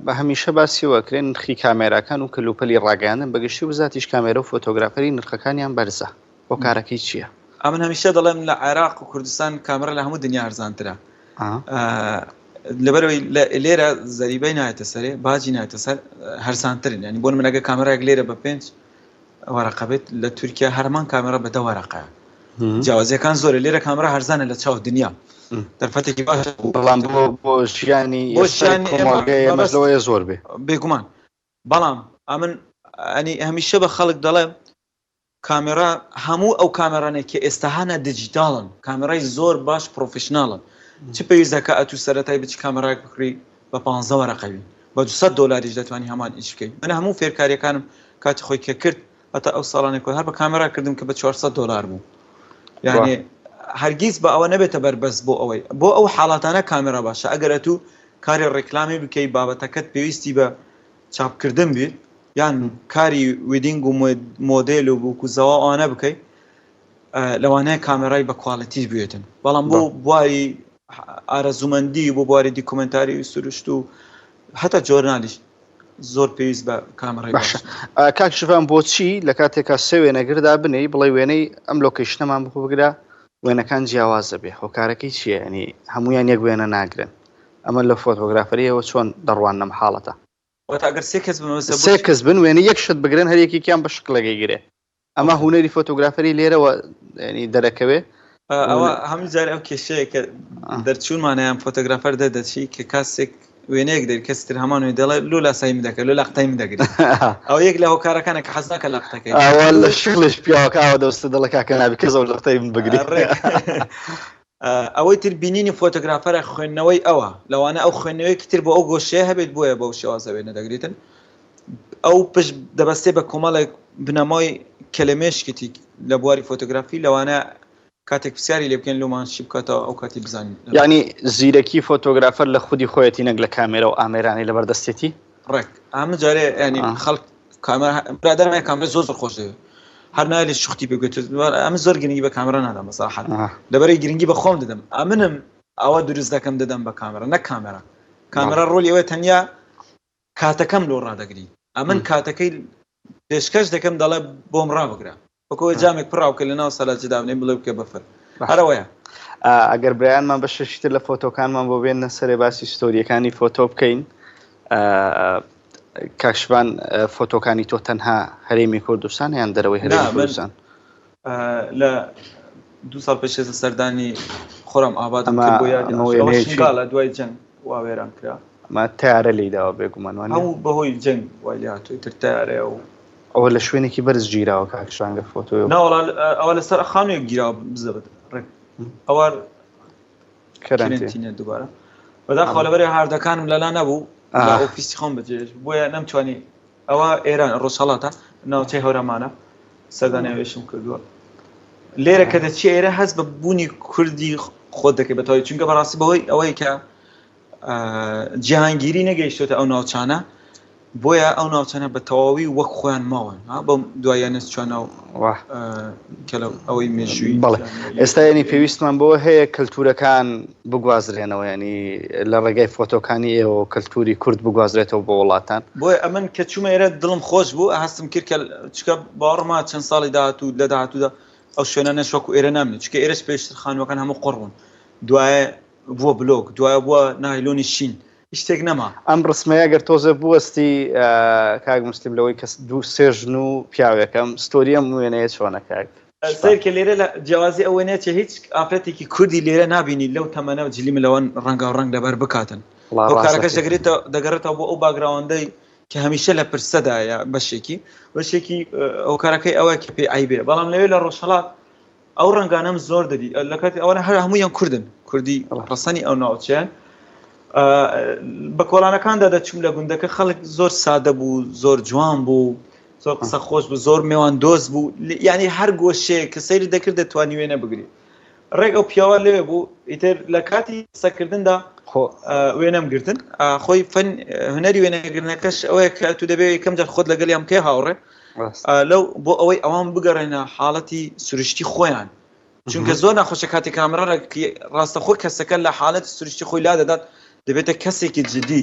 بە هەمیشە باسیەوەکرێن نرخی کامێراکان و کەلوپەلی ڕاگەاندن بەگشتی و بزاتیش کامێرە و فۆتۆگرافەری نرخەکانیان بەرزە بۆ کارەکەی چییە؟ ئەمن هەمیشە دەڵێم لە عێراق و کوردستان کامێرا لە هەموو دنیا ئەرزانترە لەبەرەوەی لێرە زەریبەی نایەتە سەرێ باجی نایەتە سەر هەرزانترن ینی بۆ من ئەگە کامێرایەک لێرە بە 5 وەرەقە بێت لە تورکیا هەرمان کامێرا بە 10 وەرەقەیە جیاوازیەکان زۆرە لێرە کامێرا هەرزانە لە چاو دنیا دەرفەتێکی باش بەڵام بۆ ژیانی مەسلەوەیە زۆر بێ بێگومان بەڵام ئەمن ئەنی هەمیشە بە خەڵک دەڵێم کامێرا هەموو ئەو کامێرانێک کە ئێستا هەنە دیجیتاڵن کامێرای زۆر باش پرۆفشناڵن چ پێویستەکە ئەتو سەرەتای بچ کامێرایەک بکڕی بە 15 وەرەقەوی بە 200 دۆلاریش دەتوانی هەمان ئیش بکەیت من هەموو فێرکاریەکانم کاتی خۆی کە کرد هەتا ئەو ساڵانێک هەر بە کامێرا کردم کە بە 400 دۆلار بوو یعنی هەرگیز بە ئەوە نەبێتە بەربەست بۆ ئەوەی بۆ ئەو حاڵاتانە کامێرا باشە ئەگەر تو کاری ڕێکلامی بکەی بابەتەکەت پێویستی بە چاپکردن بێت یان کاری ویدینگ و مۆدل و بووکوزەوە ئەوانە بکەیت لەوانەیە کامێرای بە کواڵەتی بێتن بەڵام بۆ بواری ئارەزومەندی بۆ بواری دیکۆمنتاری سروشت و هەتا جۆرنالیش زۆر پێویست بە کامێرای باشە کاکشوان بۆچی لە کاتێکا سێ وێنەگردا بنەی بڵێ وێنەی ئەم لۆکیشنەمان بخۆ بگرە وێنەکان جیاوازە بێ هۆکارەکەی چییە ینی هەمویان یەک وێنە ناگرن ئەمە لە فۆتۆگرافەریەوە چۆن دەڕوان لەم حاڵەتە ئەگەر سێ کەس بن وێنە یەک شت بگرن هەر یەکێکیان بە شکلەکەی گرێ ئەمە هونەری فۆتۆگرافەری لێرەوە ینی دەرەکەوێ ئەوە هەموو جار ئەو کێشەیە کە دەرچوونمانەیان فۆتۆگرافەر دەدەچی کە کاسێک وێنەیەک دەر کەستر هەمانوی دەڵێ لۆ لاسایی دەکەێت لۆ لەقتەی دەگرێت ئەو یەک لە هۆکارەکانە کە حەزناکە لەقتەکەی ئەوە لە شغلش پیاوەکەوە دەستە دەڵە کاکە نابی کەس ئەو لەقتەی من بگرێت ئەوەی تر بینینی فۆتۆگرافەرە خوێندنەوەی ئەوە لەوانە ئەو خوێندنەوەی تر بۆ ئەو گۆشەیە هەبێت بۆیە بەو شێوازە وێنە دەگرێتن ئەو پشت دەبەستێ بە کۆمەڵێک بنەمای کلمێشکتی لە بواری فۆتۆگرافی لەوانە کاتێک پرسیاری لێ بکەن لۆمانشی بکاتەوە ئەو کاتی بزانین یعنی زیرەکی فۆتۆگرافەر لە خودی خۆیەتی نەک لە کامێرە و ئامێرانی لەبەردەستێتی ڕێک ئەمە جارێ ینی خەڵک برادەرمای کامێرە زۆر خۆش دەوێت هەر نایە لێ شوختی بگوێت ئەمە زۆر گرنگی بە کامێرا نادەم بەساحەت لەبەرەی گرنگی بە خۆم دەدەم ئەمنم ئەوە دروست دەکەم دەدەم بە کامێرا نەک کامێرا ڕۆلی ئەوە تەنیا کاتەکەم لۆ ڕادەگری ئەمن کاتەکەی پێشکەش دەکەم دەڵێ بۆم ڕابگرە وەکەوە جامێک پڕاوکە لە ناو سەلاجی دابنێ بڵێ بکە بەفر هەرەوەیە ئەگەر برایانمان بە شەشتر لە فۆتۆکانمان بۆ بێنە سەرێ باسی ستۆریەکانی فۆتۆ بکەین کاکشبان فۆتۆکانی تۆ تەنها هەرێمی کوردستان یان دەرەوەی هەرێمی کوردستان لە 2 ساڵ پێش سەردانی خۆرم ئابادم کرد بۆ یادی دوای جەنگ وا وێران کرا ئەمە تیارە لێداوە بێگومان هەموو بەهۆی جەنگ وای لێ هاتووی تر تیارەیە و ئەوە لە شوێنێکی بەرز گیراوە کاکشانگە فۆتۆ ئەوە لەسەر خانوویەک گیراوە بزەبێت ئەوە کەرەنتینە دووبارە بەداخەوە لەبەرێ هاردەکانم لەلا نەبوو ئۆفیسی خۆم بەجێش بۆیە نەمتوانی ئەوە ئێران ڕۆژهەڵاتە ناوچەی هەورەمانە سەردانیاوێشم کردووە لێرە کە دەچی ئێرە هەست بە بوونی کوردی خۆت دەکەی بەتەواوی چونکە بەڕاستی بەهۆی ئەوەی کە جیهانگیری نەگەیشتوتە ئەو ناوچانە بۆیە ئەو ناوچانە بە تەواوی وەک خۆیان ماوەن بەم دوایانەت چۆنە ئەوەی مێژووی بەڵێ ئێستا ینی پێویستمان بۆ هەیە کەلتورەکان بگوازرێنەوە ینی لە ڕێگای فۆتۆکانی ئێوە کەلتوری کورد بگوازرێتەوە بۆ وڵاتان بۆیە ئەمن کە چوومە ئێرە دڵم خۆش بوو هەستم کرد کە چکە باوەڕما چەند ساڵی داهاتوو لە داهاتوودا ئەو شوێنە نەشوەکو ئێرە نامێت چکە ئێرەش پێشتر خانووەکان هەموو قڕ بوون دوایە بووە بلۆک دوایە بووە نایلۆنی شین شتێک نەما ئەم ڕسمەیە گەر تۆزە بوەستی کاک مسلیم لەوەی کەس دوو سێ ژن و پیاوێکم ستۆریەم وێنەیە چۆنە کاک سیرکە لێرە لە جیاوازی ئەو وێنێتە هیچ ئافرەتێکی کوردی لێرە نبینی لەو تەمەنە جلی ملەوەن ڕەنگە و ڕەنگ لەبەر بکاتن ئەو کارەکەش دەگەڕێتەوە بۆ ئەو باگراوەندەی کە هەمیشە لە پرسەدایە بەشێکی ئەو کارەکەی ئەوەکی پێ ئایبێ بەڵام لەوێ لە ڕۆژهەڵات ئەو ڕەنگانەم زۆر دەدی لە کاتی ئەوە هەر هەموویان کوردن کوردی ڕەسەنی ئەو ناوچیان بە کۆڵانەکاندا دەچوم لە گوندەکە خەڵک زۆر سادە بوو زۆر جوان بوو زۆر قسە خۆش بوو زۆر میوان دۆست بوو یعنی هەر گۆشەیە کە سەیری دەکرد دەتوانی وێنە بگری ڕێک ئەو پیاوە لێوێ بوو ئیتر لە کاتی قسەکردندا وێنەم گرتن خۆی فەن هونەری وێنەگرنەکەش ئەوەیە کە تو دەبێت یەکەم جار خۆت لەگەڵ یام کێ هاوڕێ لەو بۆ ئەوەی ئەوان بگەڕێنە حاڵەتی سروشتی خۆیان چونکە زۆر ناخۆشە کاتی کامێرا ڕاستەخۆ کەسەکە لە حاڵەتی سروشتی خۆی لا دەدات دەبێتە کەسێکی جدی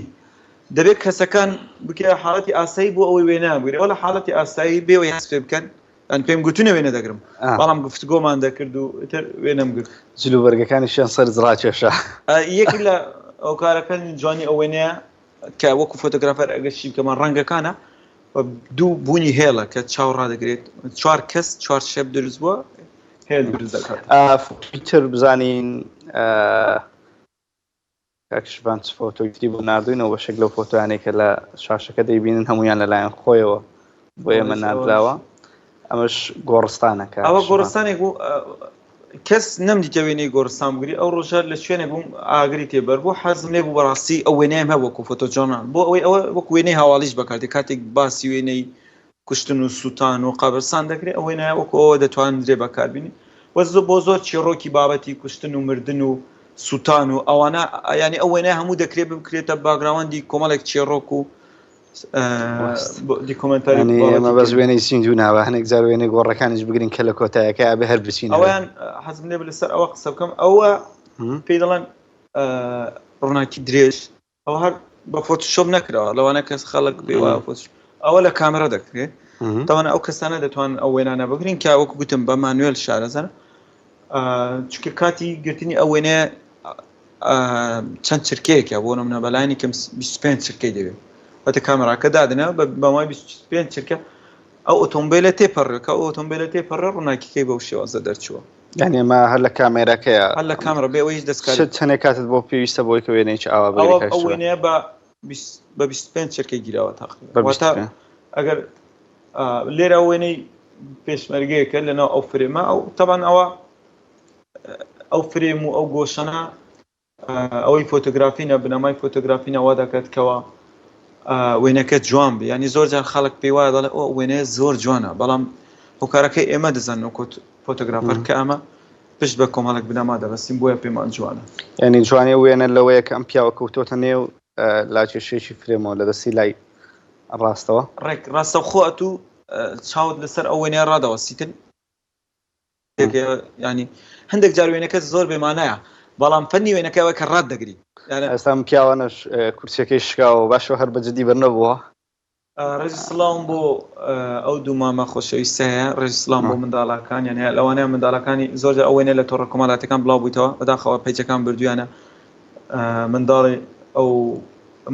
دەبێت کەسەکان بکە حاڵەتی ئاسایی بۆ ئەوەی وێنە بگرێت ئەو لە حاڵەتی ئاسایی بێەوەی هەست پێ بکەن ئەن پێم گوتونە وێنە دەگرم بەڵام گفتگۆمان دەکرد و تر وێنەم گرت جلوبەرگەکانیشیان سەر زڕاکێشە یەکی لە ئەو کارەکانی جوانی ئەو وێنەیە کە وەکو فۆتۆگرافەر ئەگەشتی بکەمان ڕەنگەکانە دوو بوونی هێڵە کە چاو ڕادەگرێت 4 کەس 4 شەب دروست بووە هێڵ دروست دەکات پیتر بزانین کاکشبان فۆتۆگرافی بۆ نردوینەوە بەشێک لەو فۆتۆیانێک کە لە شاشەکە دەیبینن هەمویان لەلایەن خۆیەوە بۆ ئێمە نردراوە ئەمەش گۆڕستانەکە ئەوە گۆڕستانێک بوو کەس نەمدیتە وێنەی گۆڕستان بگری ئەو ڕۆژە لە شوێنێک بووم ئاگری تێبەر بۆ حەزم لێ بوو بەڕاستی ئەو وێنەیەم هەیە وەکو فۆتۆجۆرنال بۆ ئەوەی ئەوە وەکو وێنەی هاواڵیش بەکاردێت کاتێک باسی وێنەی کوشتن و سووتان و قابرسان دەکرێت ئەو وێنەیە وەکو ئەوە دەتوانرێ بەکاربینی وەزۆ بۆ زۆر چیرۆکی بابەتی کوشتن و مردن و سووتان و ئەوانە ینی ئەو وێنە هەموو دەکرێت بکرێتە باگراوەندی کۆمەڵێک چێڕۆک و ئێمە بەس وێنەی سینجو ناوە هەنێک جار وێنەی گۆڕەکانیش بگرین کە لە کۆتایەکە ئابێ هەر بچین ئەویان حەزم لێ لەسەر ئەوە قسە بکەم ئەوە پێی دەڵێن ڕووناکی درێژ ئەو هەر بە فۆتۆشۆپ نەکراوە لەوانە کەس خەڵک بێوە ئەوە لە کامێرا دەکرێت تاوانە ئەو کەسانە دەتوان ئەو وێنانە بگرین کە وەکو گوتم بە مانوێل شارەزانە چونکە کاتی گرتنی ئەو وێنەیە چەند چرکەیەکە بۆ نمونە بەلایانی کەم 25 چرکەی دەبێت بەتە کامێراکە دادنە بەمای 25 چرکە ئەو ئۆتۆمبیلە تێپەڕێ کە ئەو ئۆتۆمبیلە تێپەڕێ ڕووناکیەکەی بەو شێوازە دەرچووە یعنی ئەمە هەر لە کامێراکەیە هەر لە کامێرا بێ ئەوەی هیچ دەستکاری چەندێک کاتت بۆ پێویستە بۆی کە وێنەیەکی ئاوا بگیرێت ئەو وێنەیە بە 25 چرکەی گیراوە تاقریبا ئەگەر لێرە وێنەی پێشمەرگەیەکە لەناو ئەو فرێمە ئەو تەبان ئەو فرێم و ئەو گۆشەنە ئەوەی فۆتۆگرافینە بنەمای فۆتۆگرافینە وا دەکاتکەوە وێنەکە جوان بێ ینی زۆر جار خەڵک پێی وایە دەڵێ ئەو وێنەیە زۆر جوانە بەڵام هۆکارەکەی ئێمە دەزانن وەکو فۆتۆگرافەر کە ئەمە پشت بە کۆمەڵێک بنەما دەبەستین بۆیە پێمان جوانە ینی جوانی وێنە لەوەیە کە ئەم پیاوە کەوتۆتە نێو لاکێشێکی فرێمەوە لە دەستی لای ڕاستەوە ڕێک ڕاستەوخۆ ئەتوو چاوت لەسەر ئەو وێنەیە ڕادەوەسیتن ینی هەندێک جار وێنەکە زۆر بێمانایە بەڵام فەنی وێنەکەەوە کە ڕاد دەگری ئێستا پیاوانش کورسەکەی شکاوە باشەوە هەر بەجددی بەرنەبووە ڕێژی سڵاوم بۆ ئەو دوو مامە خۆشەویستە هەیە ڕێژی سڵام بۆ منداڵەکان یان هەیە لەوانەیە منداڵەکانی زۆر ئەو وێنە لە تۆڕە کۆمەڵاتەکان بڵاو بوویتەوە بەداخەوە پەیجەکان بردویانە منداڵی ئەو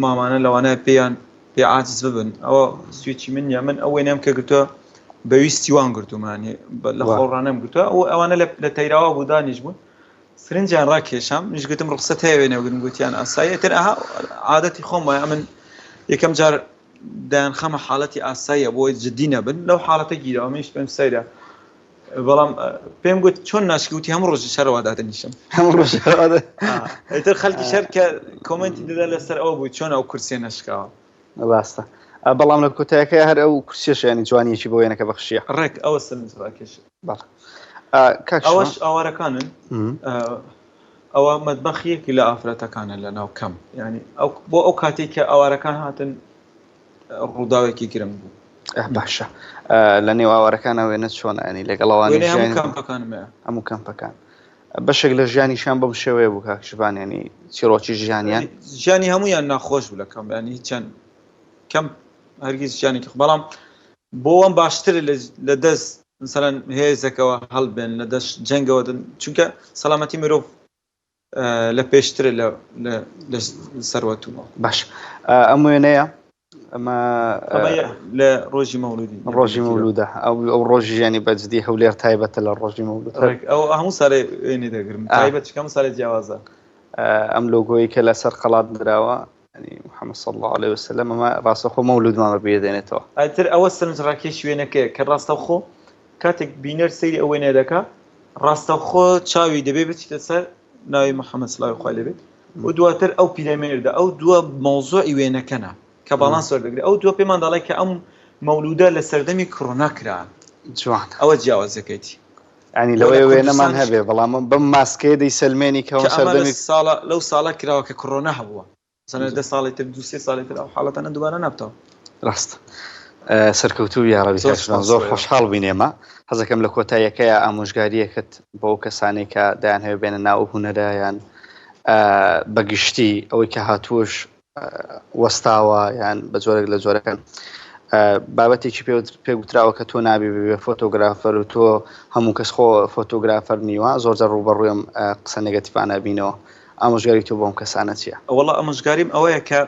مامانە لەوانەیە پێ عاجز ببن ئەوە سوێکی منە من ئەو وێنەم کە گرتووە بەویستی وان گرتومانی لە خۆڕانەم گرتووە ئەو ئەوانە لە تەیراوە بوو دانیش بوون سرنجیان ڕاکێشام نشگوتم ڕخسەت هەیە وێنەوەگرن گوتیان ئاسایی تر ئەها عادەتی خۆم وایە من یەکەم جار دایان خەمە حاڵەتی ئاساییە بۆی جددی نەبن لەو حاڵەتە گیرەوە منیش پێم سەیرە بەڵام پێم گوت چۆن ناشکوتی هەموو ڕۆژی شەرەوە دادەنیشم هەموو ڕۆژ ئیتر خەڵکی شەر کە کۆمنتی دەدا لەسەر ئەوە بووی چۆن ئەو کورسێ نەشکاوە ڕاستە بەڵام لە کۆتایەکە هەر ئەو کورسیش ینی جوانیەکی بۆ وێنەکە بەخشیە ڕێک ئەوە سەرنج ڕاکێش ئەوەش ئاوارەکانن ئەوە مەدبەخیەکی لە ئافرەتەکانە لە ناو کەم ینی بۆ ئەو کاتێک کە ئاوارەکان هاتن ڕووداوێکی گرم بوو باشە لە نێو ئاوارەکانە وێنە چۆن ئەنی لەگەڵەوانی هەموو کەمپەکان بەشێک لە ژیانیشان بەم شێوەیە بوو کاکشبان ینی چیرۆکی ژیانیان ژیانی هەمویان ناخۆش بوو لە کەم ینی هیچیان کەم هەرگیز ژیانێکی بەڵام بۆ ئەم باشتر لە دەست مثلەن هێزەکەەوە هەڵبێن لە دەست جەنگەوە چونکە سەلامەتی مرۆڤ لە پێشترە لە سەروەتووە باش ئەم وێنەیە ئەمە لە ڕۆژی مەولودی ڕۆژی مەولودە ئەو ڕۆژی ژیانی بەجددی هەولێر تایبەتە لە ڕۆژی مەولود ئەو هەموو ساڵێ وێنێ دەگرم تایبەت چکەم ساڵێ جیاوازە ئەم لۆگۆیی کە لەسەر قەڵات دراوە محەممەد صلی الله عليه وسلم ئەمە ڕاستەخۆ مەولودمانە بێدێنێتەوە ئەتر ئەوە سەرنج ڕاکێشی وێنەکەیە کە ڕاستەخۆ کاتێک بینەر سەیری ئەو وێنێ دەکا ڕاستەخۆ چاوی دەبێ بچیتە سەر ناوی محەممەد سڵاوی خوای لەبێت و دواتر ئەو پیرەمێردا ئەو دووە مەوزوعی وێنەکەنە کە باڵانس وەردەگرێت ئەو دووە پێمان دەڵێت کە ئەم مەولودە لە سەردەمی کڕۆنا کران جوان ئەوە جیاوازەکەیتی ینی لەوەی وێنەمان هەبێ بەڵام بەم ماسکەیە دەی سلمێنی کەەوە سەردەمی ساڵە لەو ساڵە کراوە کە کڕۆنا هەبووە سەنە 10 ساڵی تر 2 ساڵی تر ئەو حاڵەتەنە دووبارە نابتەوە ڕاست سەرکەوتوو یاڕەبی کاکشبان زۆر خۆشحاڵ بینێمە حەزەکەم لە کۆتاییەکەیە ئامۆژگاریەکەت بۆ ئەو کەسانێک کە دایان هەیە بێنە ناو هونەرایان بەگشتی ئەوەی کە هاتووش وەستاوە یان بە جۆرێک لە جۆرەکان بابەتێکی پێگوتراوە کە تۆ نابێ بێ فۆتۆگرافەر و تۆ هەموو کەس خۆ فۆتۆگرافەر نیوە زۆرجار ڕوبەڕوویم قسە نێگەتیڤانە بینەوە ئامۆژگاری تۆ بۆم کەسانە چییە؟ وەڵا ئامۆژگاریم ئەوەیە کە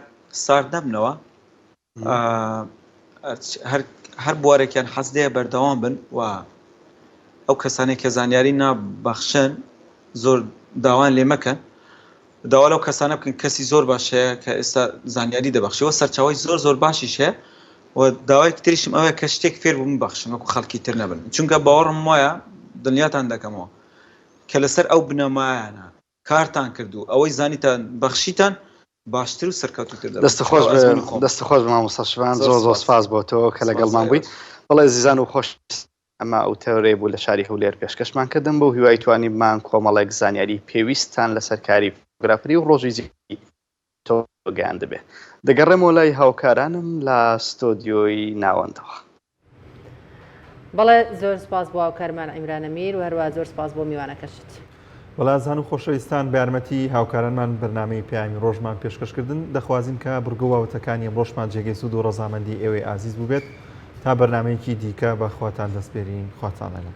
سارد نەبنەوە هەر بوارێکیان حەز دەیە بەردەوام بن و ئەو کەسانێک کە زانیاری نابەخشن زۆر داوان لێ مەکەن داوا لەو کەسانە بکەن کەسی زۆر باشەیە کە ئێستا زانیاری دەبەخشیەوە سەرچاوی زۆر باشیش هەیە و داوای تریشم ئەوەیە کە شتێک فێر بووم بەخشن وەکو خەڵکی تر نەبن چونکە باوەڕم وایە دڵنیاتان دەکەمەوە کە لەسەر ئەو بنەمایانە کارتان کردو ئەوەی زانیتان بەخشیتان باشتر و سەرکەوتووتر دەستخۆش بە مامۆستا شیوان زۆر سپاس بۆ تۆ کە لەگەڵمان بوویت بەڵێ زیزان و خۆش ئەمە ئەو تەورەیە بوو لە شاری هەولێر پێشکەشمان کردم بۆ هیوای توانی بمان کۆمەڵێک زانیاری پێویستان لەسەر کاری فۆتۆگرافری و ڕۆژی زیندگی تۆ گەیان دەبێ دەگەڕێمەوە لای هاوکارانم لە ستۆدیۆی ناوەندەوە بەڵێ زۆر سپاس بۆ هاوکارمان ئیمرانە میر و هەروە زۆر سپاس بۆ میوانەکەشت وەڵازان و خۆشەویستان بە یارمەتی هاوکارانمان بەرنامەی پیامی ڕۆژمان پێشکەشکردن دەخوازین کە بڕگەوەوەتەکانی ڕۆژمان جێگەی سوود و ڕەزامەندی ئێوەی ئازیز بووبێت تا بەرنامەیەکی دیکە بە خواتان دەستپێرین خواتان لەگەڵ